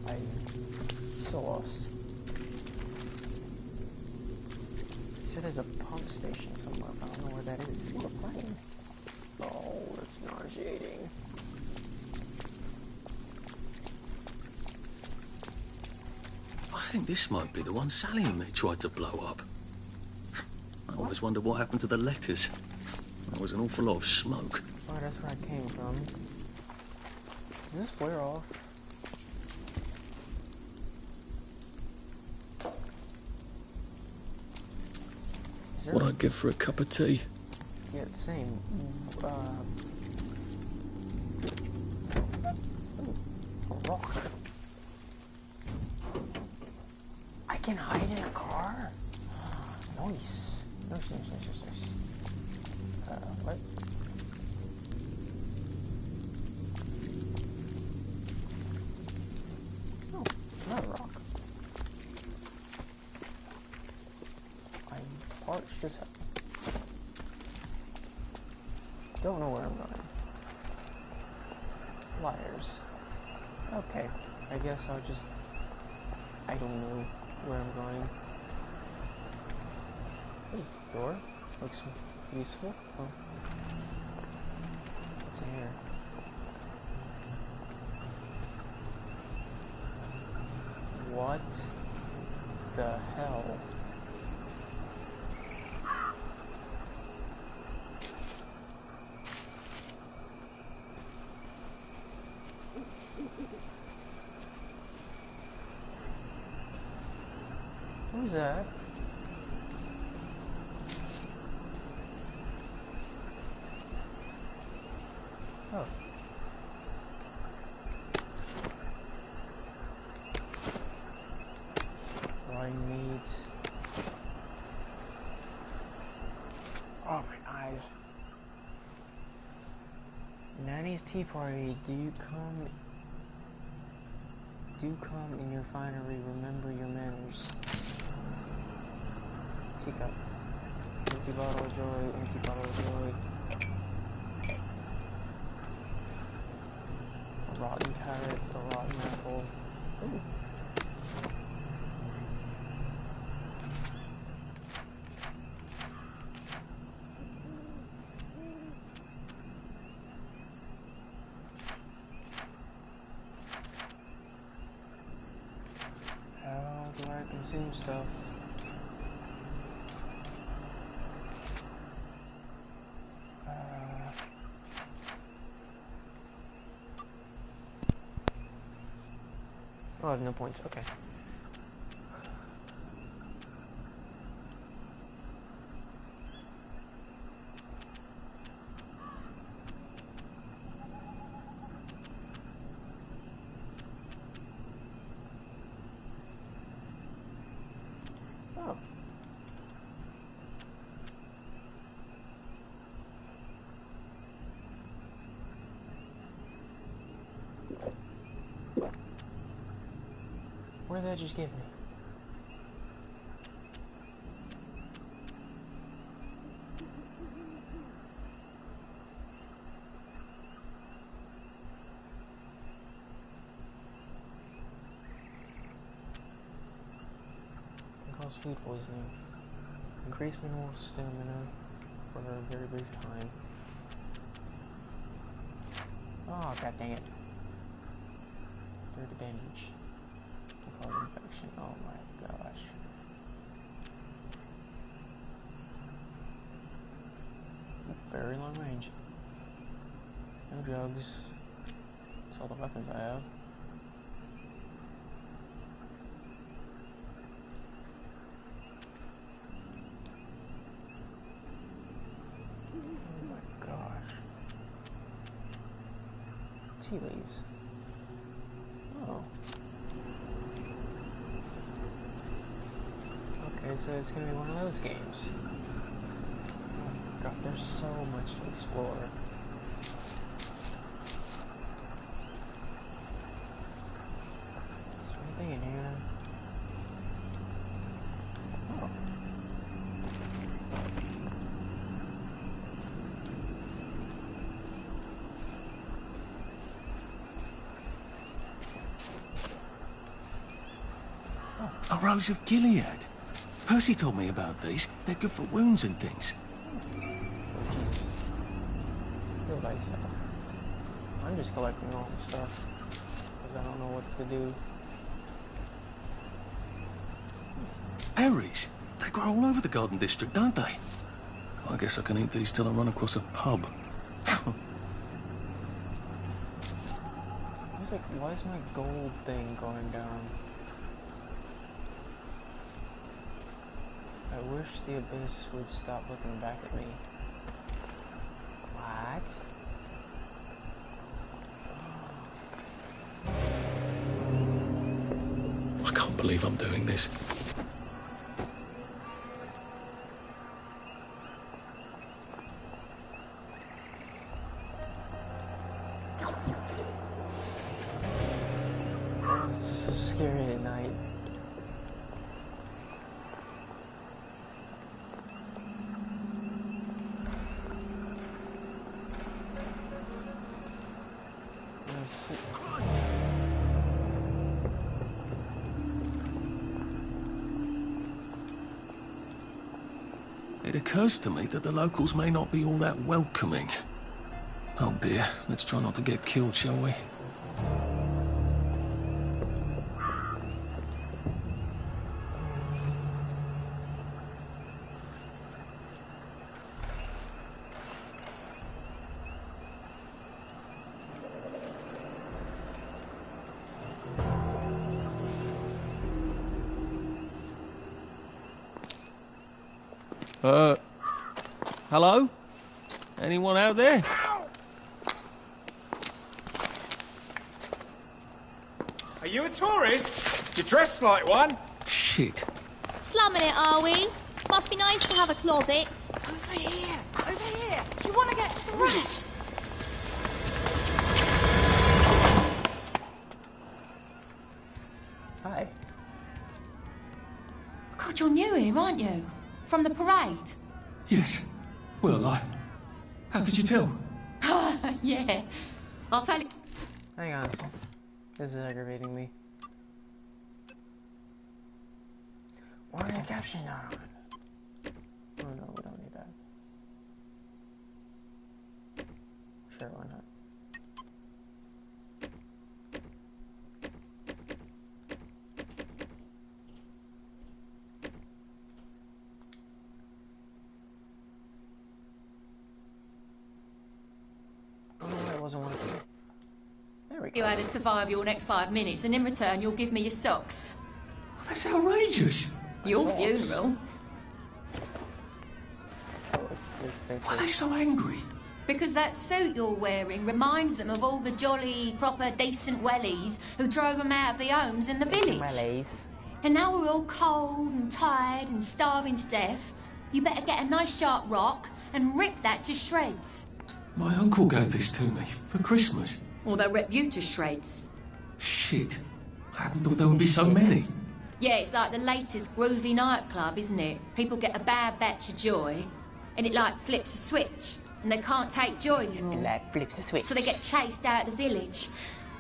I'm so lost. You said there's a pump station somewhere, but I don't know where that is. Ooh, a plane. Oh, that's nauseating. I think this might be the one Sally and they tried to blow up. I always wondered what happened to the letters. There was an awful lot of smoke. Oh, that's where I came from. Does this wear off? What I'd give for a cup of tea. Yeah, same. A rock. I can hide in a car? Nice. Nice. What? Oh, not a rock. I'm parched as hell. Don't know where I'm going. Liars. Okay, I guess I'll just... I don't know where I'm going. Ooh, door? Looks useful. Oh. What's in here? What the hell? Who's that? Oh. Rotting meat. Oh, my eyes. Nanny's tea party. Do come in your finery. Remember your manners. Teacup. Empty bottle of joy, empty bottle of joy. A rotten carrot, a rotten apple. Ooh. How do I consume stuff? Oh, I have no points. Okay. Oh. What did that just give me? Can cause food poisoning. Increase mineral stamina for a very brief time. Oh, god dang it. 30 damage. Can cause infection. Oh my gosh. Very long range. No drugs. That's all the weapons I have. Oh my gosh. Tea leaves. Oh. Okay, so it's gonna be one of those games. Oh god, there's so much to explore. Is there anything in here? Oh. A Rose of Gilead. Percy told me about these. They're good for wounds and things. Jeez. Feel by itself. I'm just collecting all the stuff because I don't know what to do. Berries. They grow all over the Garden District, don't they? I guess I can eat these till I run across a pub. I was like, why is my gold thing going down? I wish the abyss would stop looking back at me. What? I can't believe I'm doing this. Oh, it's so scary at night. It occurs to me that the locals may not be all that welcoming. Oh dear, let's try not to get killed, shall we? Hello? Anyone out there? Are you a tourist? You're dressed like one. Shit. Slumming it, are we? Must be nice to have a closet. Over here! Over here! Do you want to get thrashed? Hi. God, you're new here, aren't you? From the parade? Yes. Well, how could you tell? Yeah. I'll tell you. Hang on. This is aggravating me. Why are the captions not on? Oh no, we don't need that. Sure, why not? Oh no, it wasn't one of them. There we go. You had to survive your next 5 minutes, and in return, you'll give me your socks. Well, that's outrageous. Your funeral. Why are they so angry? Because that suit you're wearing reminds them of all the jolly, proper, decent wellies who drove them out of their homes in the village. Wellies. And now we're all cold and tired and starving to death. You better get a nice sharp rock and rip that to shreds. My uncle gave this to me for Christmas. Or they'll rip you to shreds. Shit. I hadn't thought there would be so many. Yeah, it's like the latest groovy nightclub, isn't it? People get a bad batch of joy, and it like flips a switch, and they can't take joy anymore. It like flips a switch. So they get chased out of the village.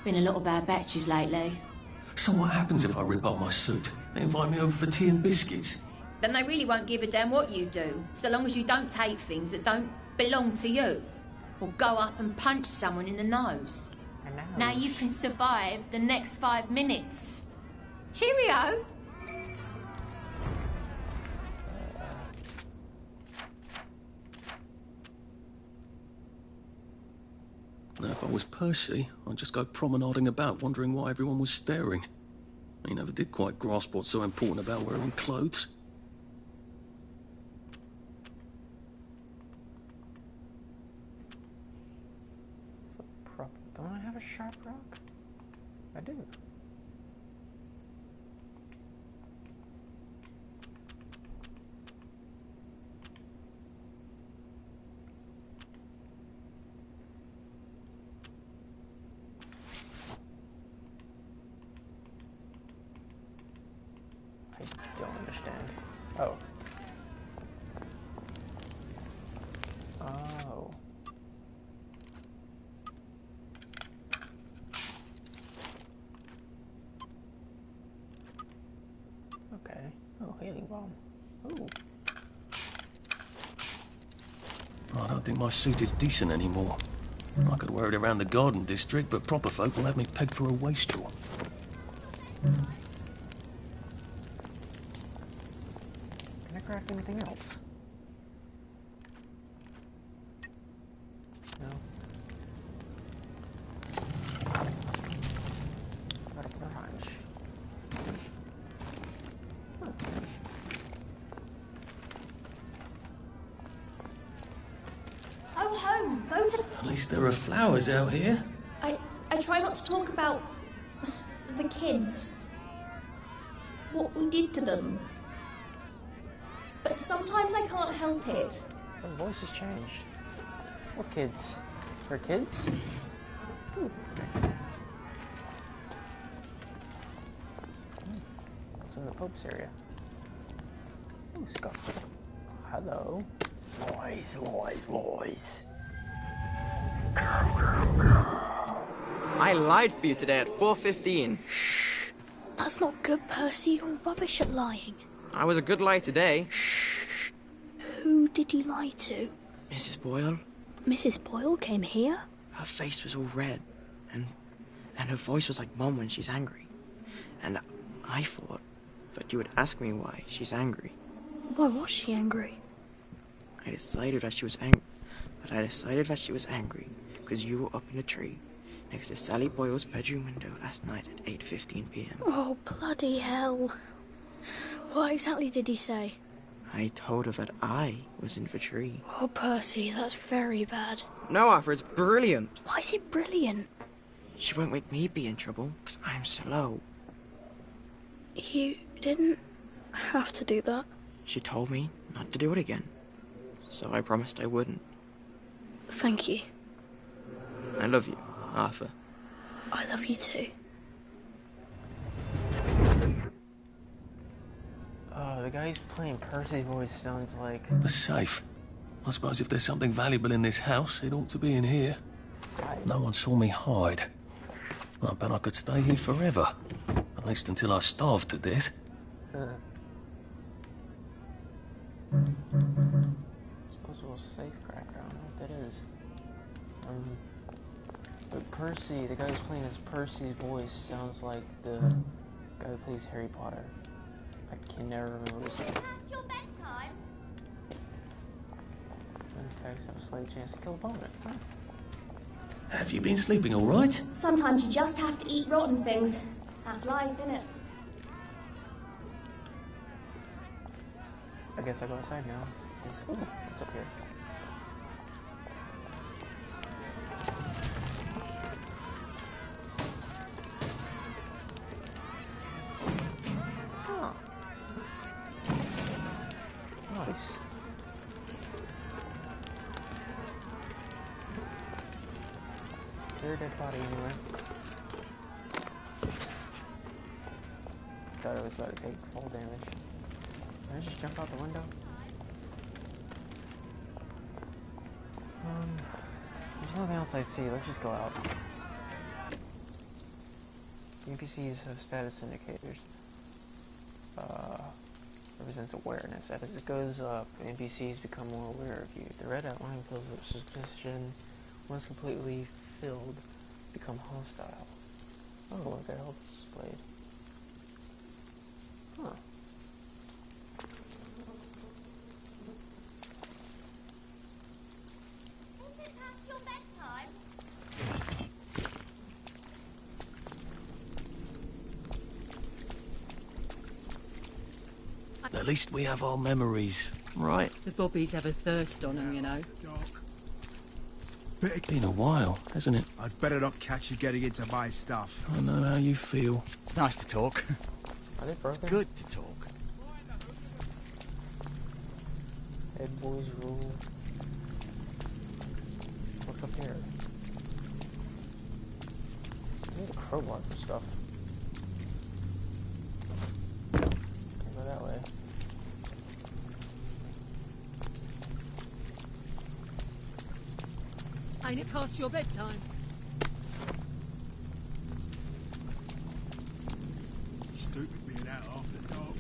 Been a lot of bad batches lately. So what happens if I rip up my suit? They invite me over for tea and biscuits. Then they really won't give a damn what you do, so long as you don't take things that don't belong to you. Or go up and punch someone in the nose. Now you can survive the next 5 minutes. Cheerio! Now, if I was Percy, I'd just go promenading about, wondering why everyone was staring. He never did quite grasp what's so important about wearing clothes. Don't I have a sharp rock? I do. I don't understand. Oh. Oh. Okay. Oh, healing bomb. Ooh. I don't think my suit is decent anymore. I could wear it around the garden district, but proper folk will have me pegged for a wastrel. Can I craft anything else? No. Gotta put a hunch. Go home. Go to... At least there are flowers out here. I try not to talk about the kids. What we did to them. But sometimes I can't help it. Her voice has changed. What kids? Her kids? Ooh. It's in the Pope's area. Ooh, Scott. Hello. Lies, lies, lies. I lied for you today at 4:15. That's not good, Percy. You're rubbish at lying. I was a good liar today. Who did you lie to? Mrs. Boyle, Mrs. Boyle came here? her face was all red, and her voice was like Mum when she's angry. And I thought that you would ask me why she's angry. Why was she angry? I decided that she was angry because you were up in a tree next to Sally Boyle's bedroom window last night at 8:15 p.m. Oh, bloody hell. What exactly did he say? I told her that I was in the tree. Oh, Percy, that's very bad. No, Arthur, it's brilliant. Why is it brilliant? She won't make me be in trouble because I'm slow. You didn't have to do that. She told me not to do it again, so I promised I wouldn't. Thank you. I love you, Arthur. I love you too. Oh, the guy who's playing Percy's voice sounds like... The safe. I suppose if there's something valuable in this house, it ought to be in here. No one saw me hide. I bet I could stay here forever. At least until I starved to death. Disposable safecracker, I don't know what that is. But Percy, the guy who's playing as Percy's voice sounds like the guy who plays Harry Potter. I can never remember his name. It's your bedtime. Attacks have a slight chance to kill opponent. Huh. Have you been sleeping all right? Sometimes you just have to eat rotten things. That's life, innit? I guess I'll go outside now. Ooh, what's up here? Huh. Nice. Is there a dead body anywhere? Thought I was about to take fall damage. Can I just jump out the window? There's nothing else I see. Let's just go out. NPCs have status indicators. Represents awareness. As it goes up, NPCs become more aware of you. The red outline fills up suspicion. Once completely filled, become hostile. Oh, their health is displayed. Huh. Is it past your bedtime? At least we have our memories, right? The bobbies have a thirst on them, you know. It's been a while, hasn't it? I'd better not catch you getting into my stuff. I know how you feel. It's nice to talk. Are they broken? It's good to talk. Head boys rule. What's up here? I need a crowbar for stuff. Can't go that way. Ain't it past your bedtime? Stupid being out after dark.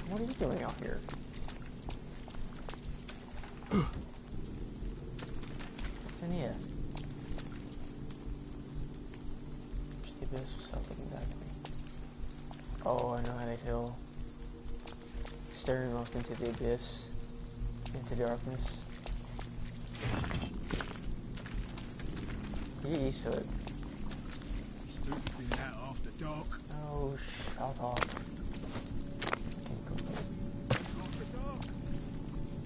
What are you doing out here? What's in here? Just the abyss without looking back at me. Oh, I know how they feel. Staring off into the abyss, into darkness. Get used to it. Stupid being out after dark. Oh, shut up.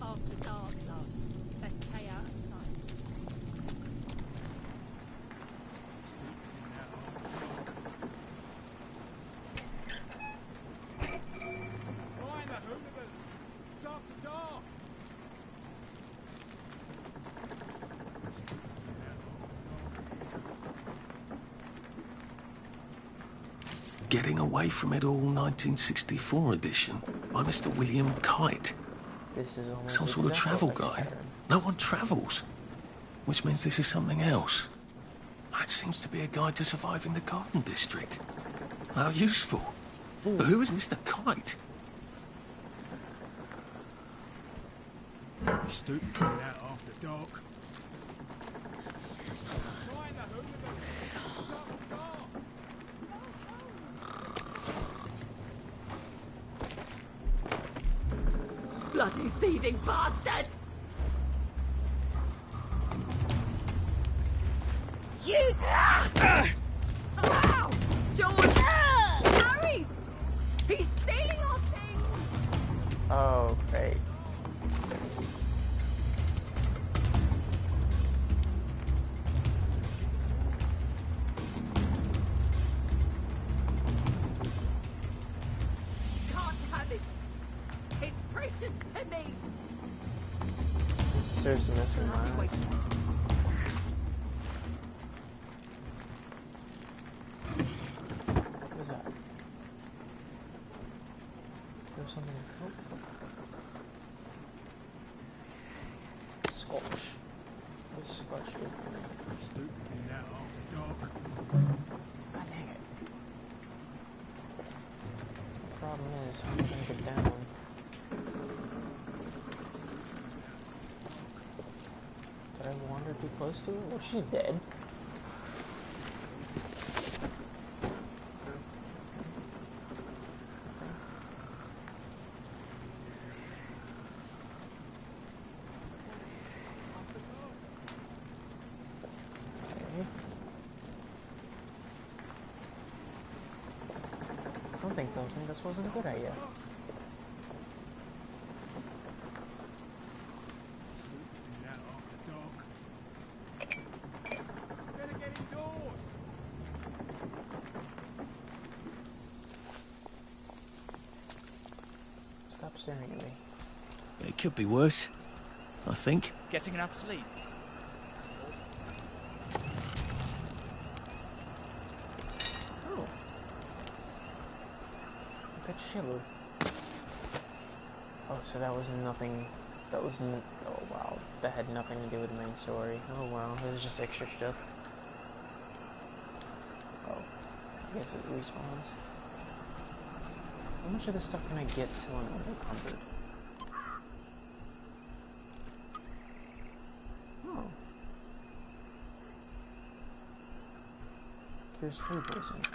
After dark, love. Let's stay out of sight. Find the hooligans. It's after dark. Getting Away from It All 1964 edition by Mr. William Kite. This is almost Some sort of exactly travel like guide. Skyrim. No one travels. Which means this is something else. It seems to be a guide to surviving the Garden District. How useful. But who is Mr. Kite? Stupid being out after dark. Find the hooligans. It's after dark. Bloody thieving bastard! You! Ow! George! Harry! He's stealing our things! Oh, great. Can't have it! It's precious to me! This serves to mess with my eyes. What is that? There's something. Oh. Oh, this is quite stupid. Stupid now, dog. God dang it. The problem is, I'm gonna get down. Did I wander too close to her? Was she dead? Something tells me this wasn't a good idea. Stop staring at me. It could be worse, I think. Getting enough sleep? Oh. Good shiver. Oh, so that was nothing. That wasn't. Oh wow. That had nothing to do with the main story. Oh wow. It was just extra stuff. Oh. I guess it respawns. How much of this stuff can I get till I'm unencumbered? Oh. Cures food poisoning.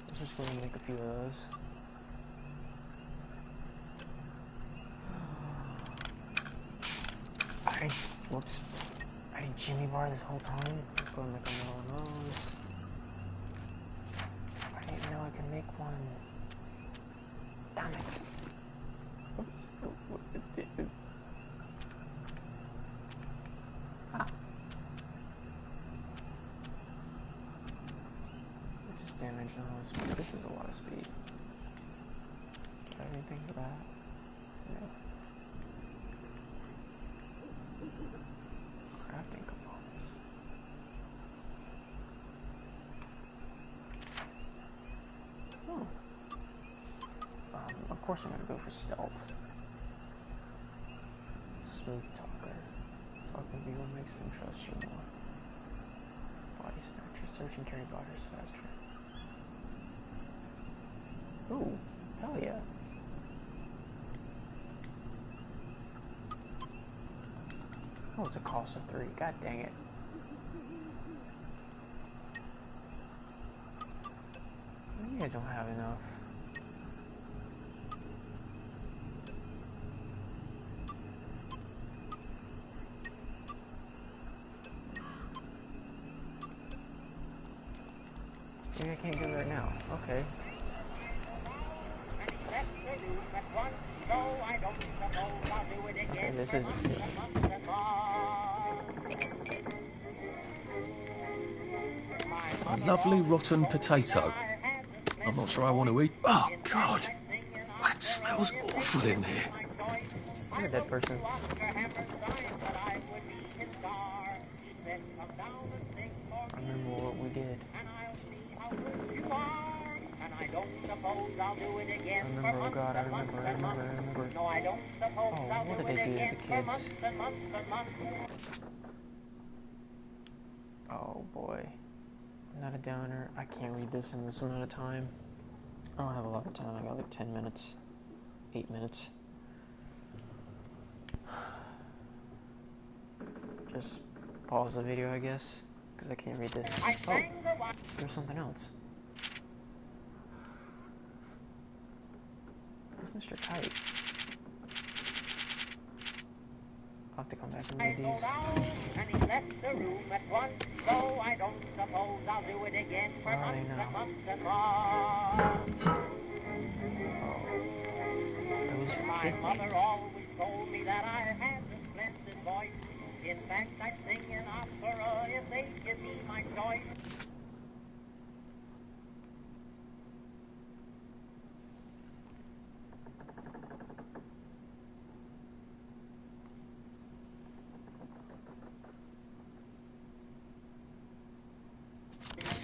I'm just going to make a few of those. Whoops. I did Jimmy bar this whole time. Let's go and make another one of those. I didn't know I could make one. Damn it. Oops. Ah. Just damage on all speed. This is a lot of speed. Do I have anything for that? No. Crafting components. Oh. Of course I'm gonna go for stealth. Smooth talker. Talking people makes them trust you more. Body snatcher. Search and carry bodies faster. Ooh, hell yeah. Oh, it's a cost of 3. God dang it. Maybe I don't have enough. Maybe I can't do it right now. Okay. Okay, this isn't safe. A lovely rotten potato. I'm not sure I want to eat. Oh, God. That smells awful in there. You're a dead person. I remember what we did. I remember, oh God, I remember. Oh, what did they do to the kids? Oh boy. I'm not a downer. I can't read this in this amount of time. I don't have a lot of time. I got like 10 minutes. 8 minutes. Just pause the video, I guess. Because I can't read this. Oh, there's something else. Where's Mr. Kite? I'll have to come back and read these. And he left the room at once, so I don't suppose I'll do it again for months and months and months. My mother always told me that I had a splendid voice. In fact, I sing in opera if they give me my choice.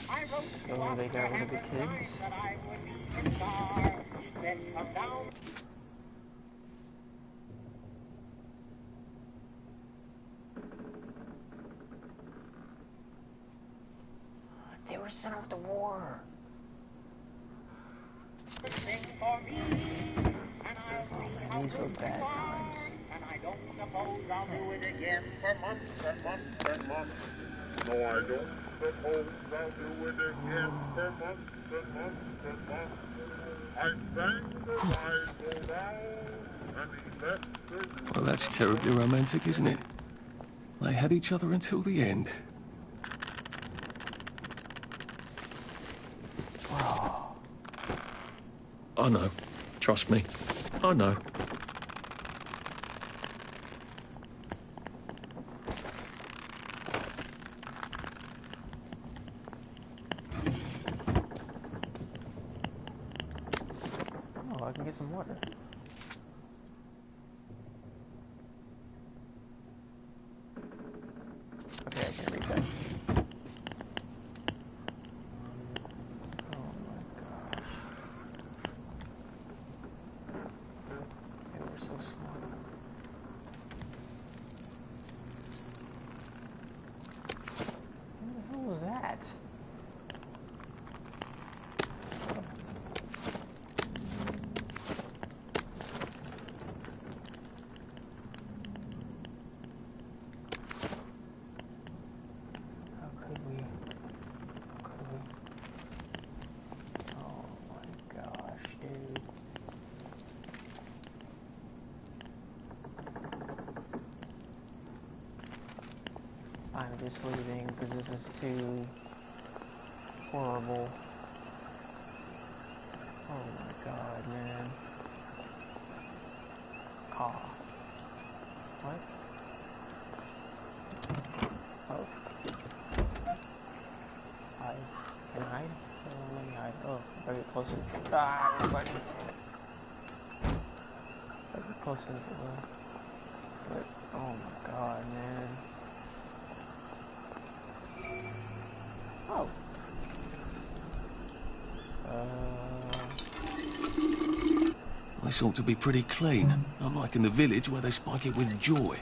I So they got rid of the kids. They were sent off to war. Oh man, these were bad times. And I don't suppose I'll do it again for months and months and months. No, I don't suppose I'll do it again for months and months and months. I sang the wise old owl, and he left the room. Well, that's terribly romantic, isn't it? They had each other until the end. I know. Trust me. I know. Oh, I can get some water. Okay, I can read that. I'm just leaving because this is too horrible. Oh my god, man. Ah. What? Oh. Hide. Can I hide? Oh, let me hide. Oh, if I get closer. Ah, everybody. If I get closer to the... But, oh my god, man. Oh. This ought to be pretty clean, unlike in the village where they spike it with joy.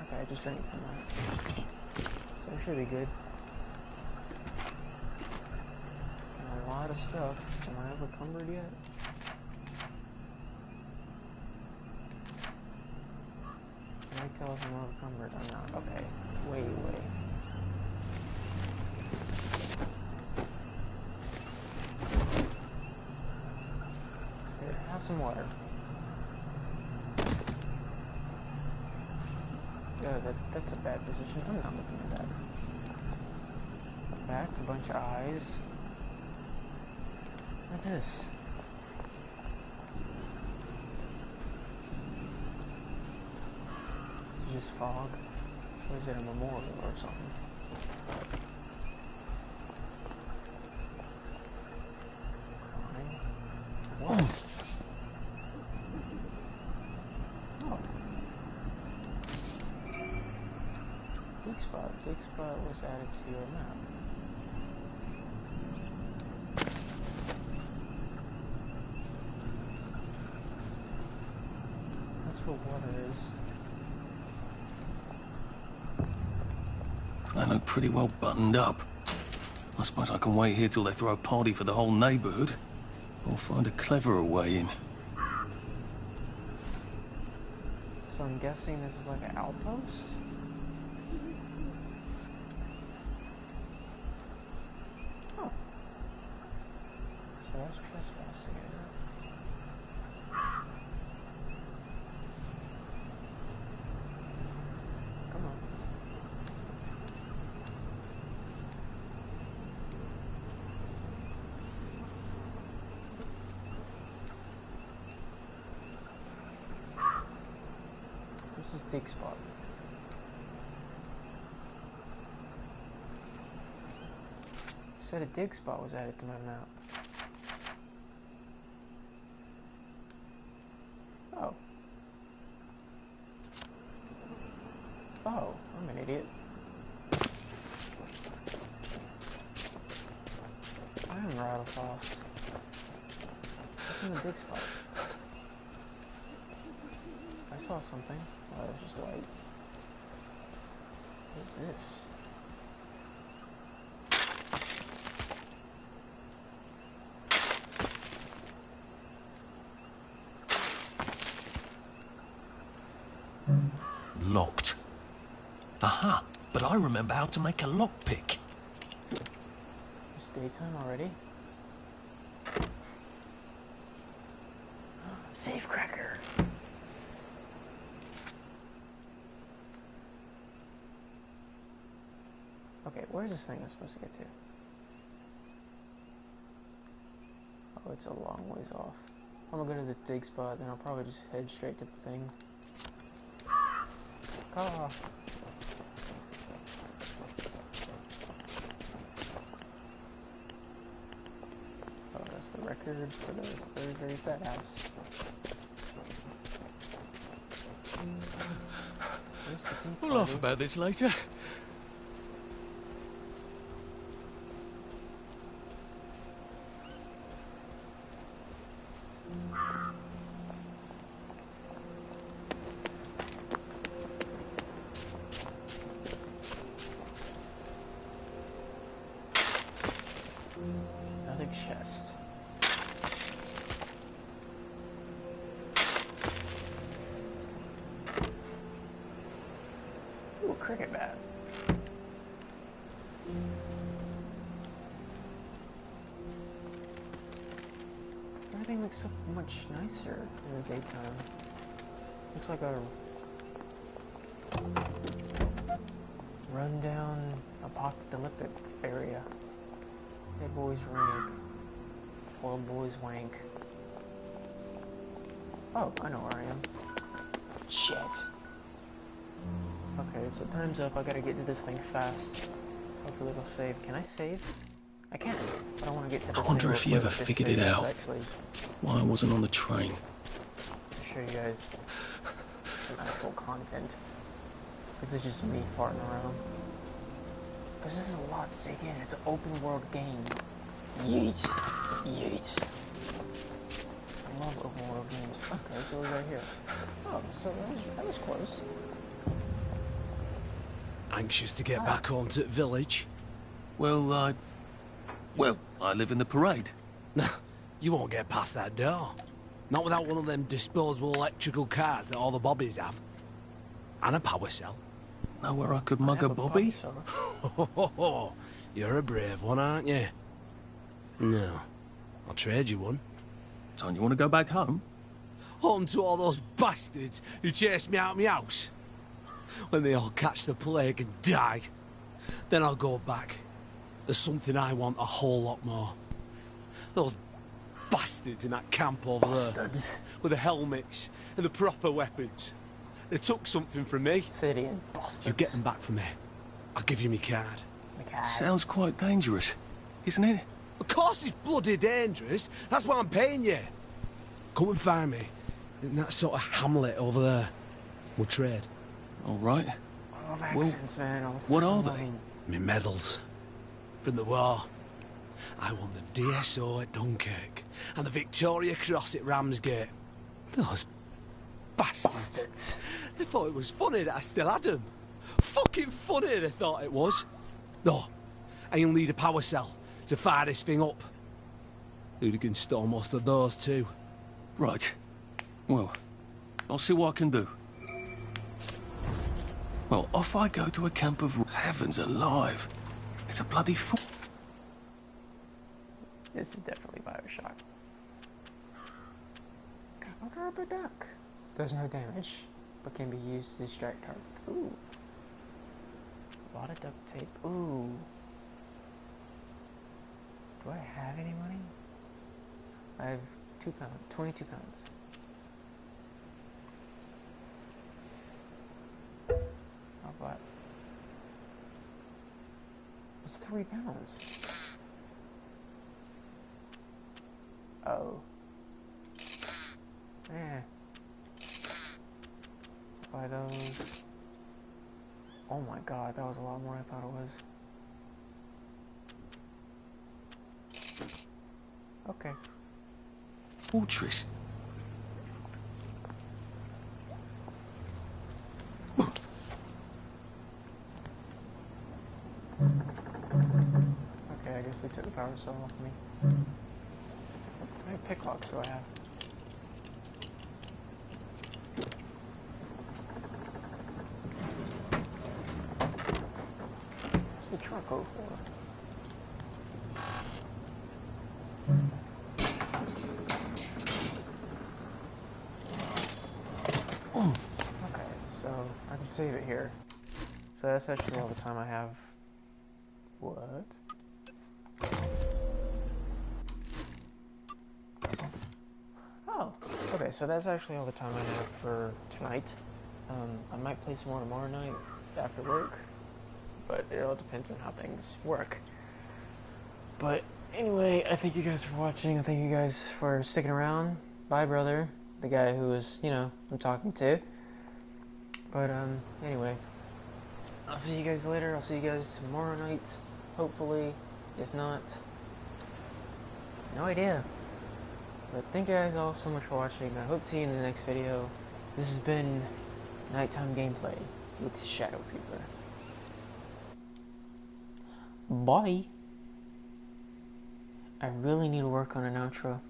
Okay, I just drank from that. So it should be good. And a lot of stuff. Am I encumbered yet? Can I tell if I'm encumbered or not? Okay. Wait. Here, have some water. Yeah, that's a bad position. I'm not looking at that. That's a bunch of eyes. What's this? It's just fog. Or is it a memorial or something? What? Oh. Dig spot. Dig spot was added to your map. That's where water is. They look pretty well buttoned up. I suppose I can wait here till they throw a party for the whole neighborhood. Or find a cleverer way in. So I'm guessing this is like an outpost? Oh. So that's trespassing, is it? Come on. This is dig spot. Said a dig spot was added to my map. Oh. Oh, I'm an idiot. battle fast. What's in the big spot? I saw something. Oh, it was just light. What is this? Locked. Aha! But I remember how to make a lockpick. It's daytime already. Safe cracker. Okay, where's this thing I'm supposed to get to? Oh, it's a long ways off. I'm gonna go to this dig spot, then I'll probably just head straight to the thing. Ah. Oh, that's the record for the very, very sad house. We'll laugh about this later. Another chest. Ooh, a cricket bat. Everything looks so much nicer in the daytime. Looks like a rundown apocalyptic area. Hey boys rank. Poor boys wank. Oh, I know where I am. Shit. Okay, so time's up. I gotta get to this thing fast. Hopefully it'll save. Can I save? I can. But I want to get to this I wonder thing if he real ever quick. figured This it video out. is actually, Why I wasn't on the train. to show you guys some actual content. This is just me farting around. Because this is a lot to take in. It's an open world game. Yeet. Yeet. I love open world games. Okay, so we're right here. Oh, so that was close. Anxious to get back home to the village? Well, I live in the parade. You won't get past that door. Not without one of them disposable electrical cars that all the bobbies have. And a power cell. Know where I could mug a bobby? You're a brave one, aren't you? No. I'll trade you one. Don't you want to go back home? Home to all those bastards who chased me out of my house. When they all catch the plague and die, then I'll go back. There's something I want a whole lot more. Those bastards in that camp over there. With the helmets and the proper weapons. They took something from me. Syrian bastards. You get them back from me. I'll give you my card. Sounds quite dangerous, isn't it? Of course it's bloody dangerous. That's why I'm paying you. Come and find me in that sort of hamlet over there. We'll trade. All right. Oh, accents, man. What are they? Me medals. From the war. I won the DSO at Dunkirk and the Victoria Cross at Ramsgate. Those bastards. They thought it was funny that I still had them. Fucking funny they thought it was. No, I'll need a power cell to fire this thing up. Hooligans stole most of those too. Right. Well, I'll see what I can do. Well, off I go to a camp of heavens alive. It's a bloody fool. This is definitely Bioshock. Rubber duck. Does no damage, but can be used to distract targets. Ooh. A lot of duct tape. Ooh. Do I have any money? I have 2 pounds. 22 pounds. How about... It's 3 pounds. Oh. Eh. Buy those. Oh my god, that was a lot more than I thought it was. Okay. Fortress. Okay, I guess they took the power cell off me. How many pick locks do I have? What's the truck go for? Okay, so I can save it here. So that's actually all the time I have. What? Oh, okay, so that's actually all the time I have for tonight. I might play some more tomorrow night after work, but it all depends on how things work. But anyway, I thank you guys for watching. I thank you guys for sticking around. Bye, brother. The guy who was, you know, I'm talking to. But, anyway. I'll see you guys later. I'll see you guys tomorrow night. Hopefully. If not, no idea. But thank you guys all so much for watching. I hope to see you in the next video. This has been Nighttime Gameplay with Shadow Creeper. Bye. I really need to work on an outro.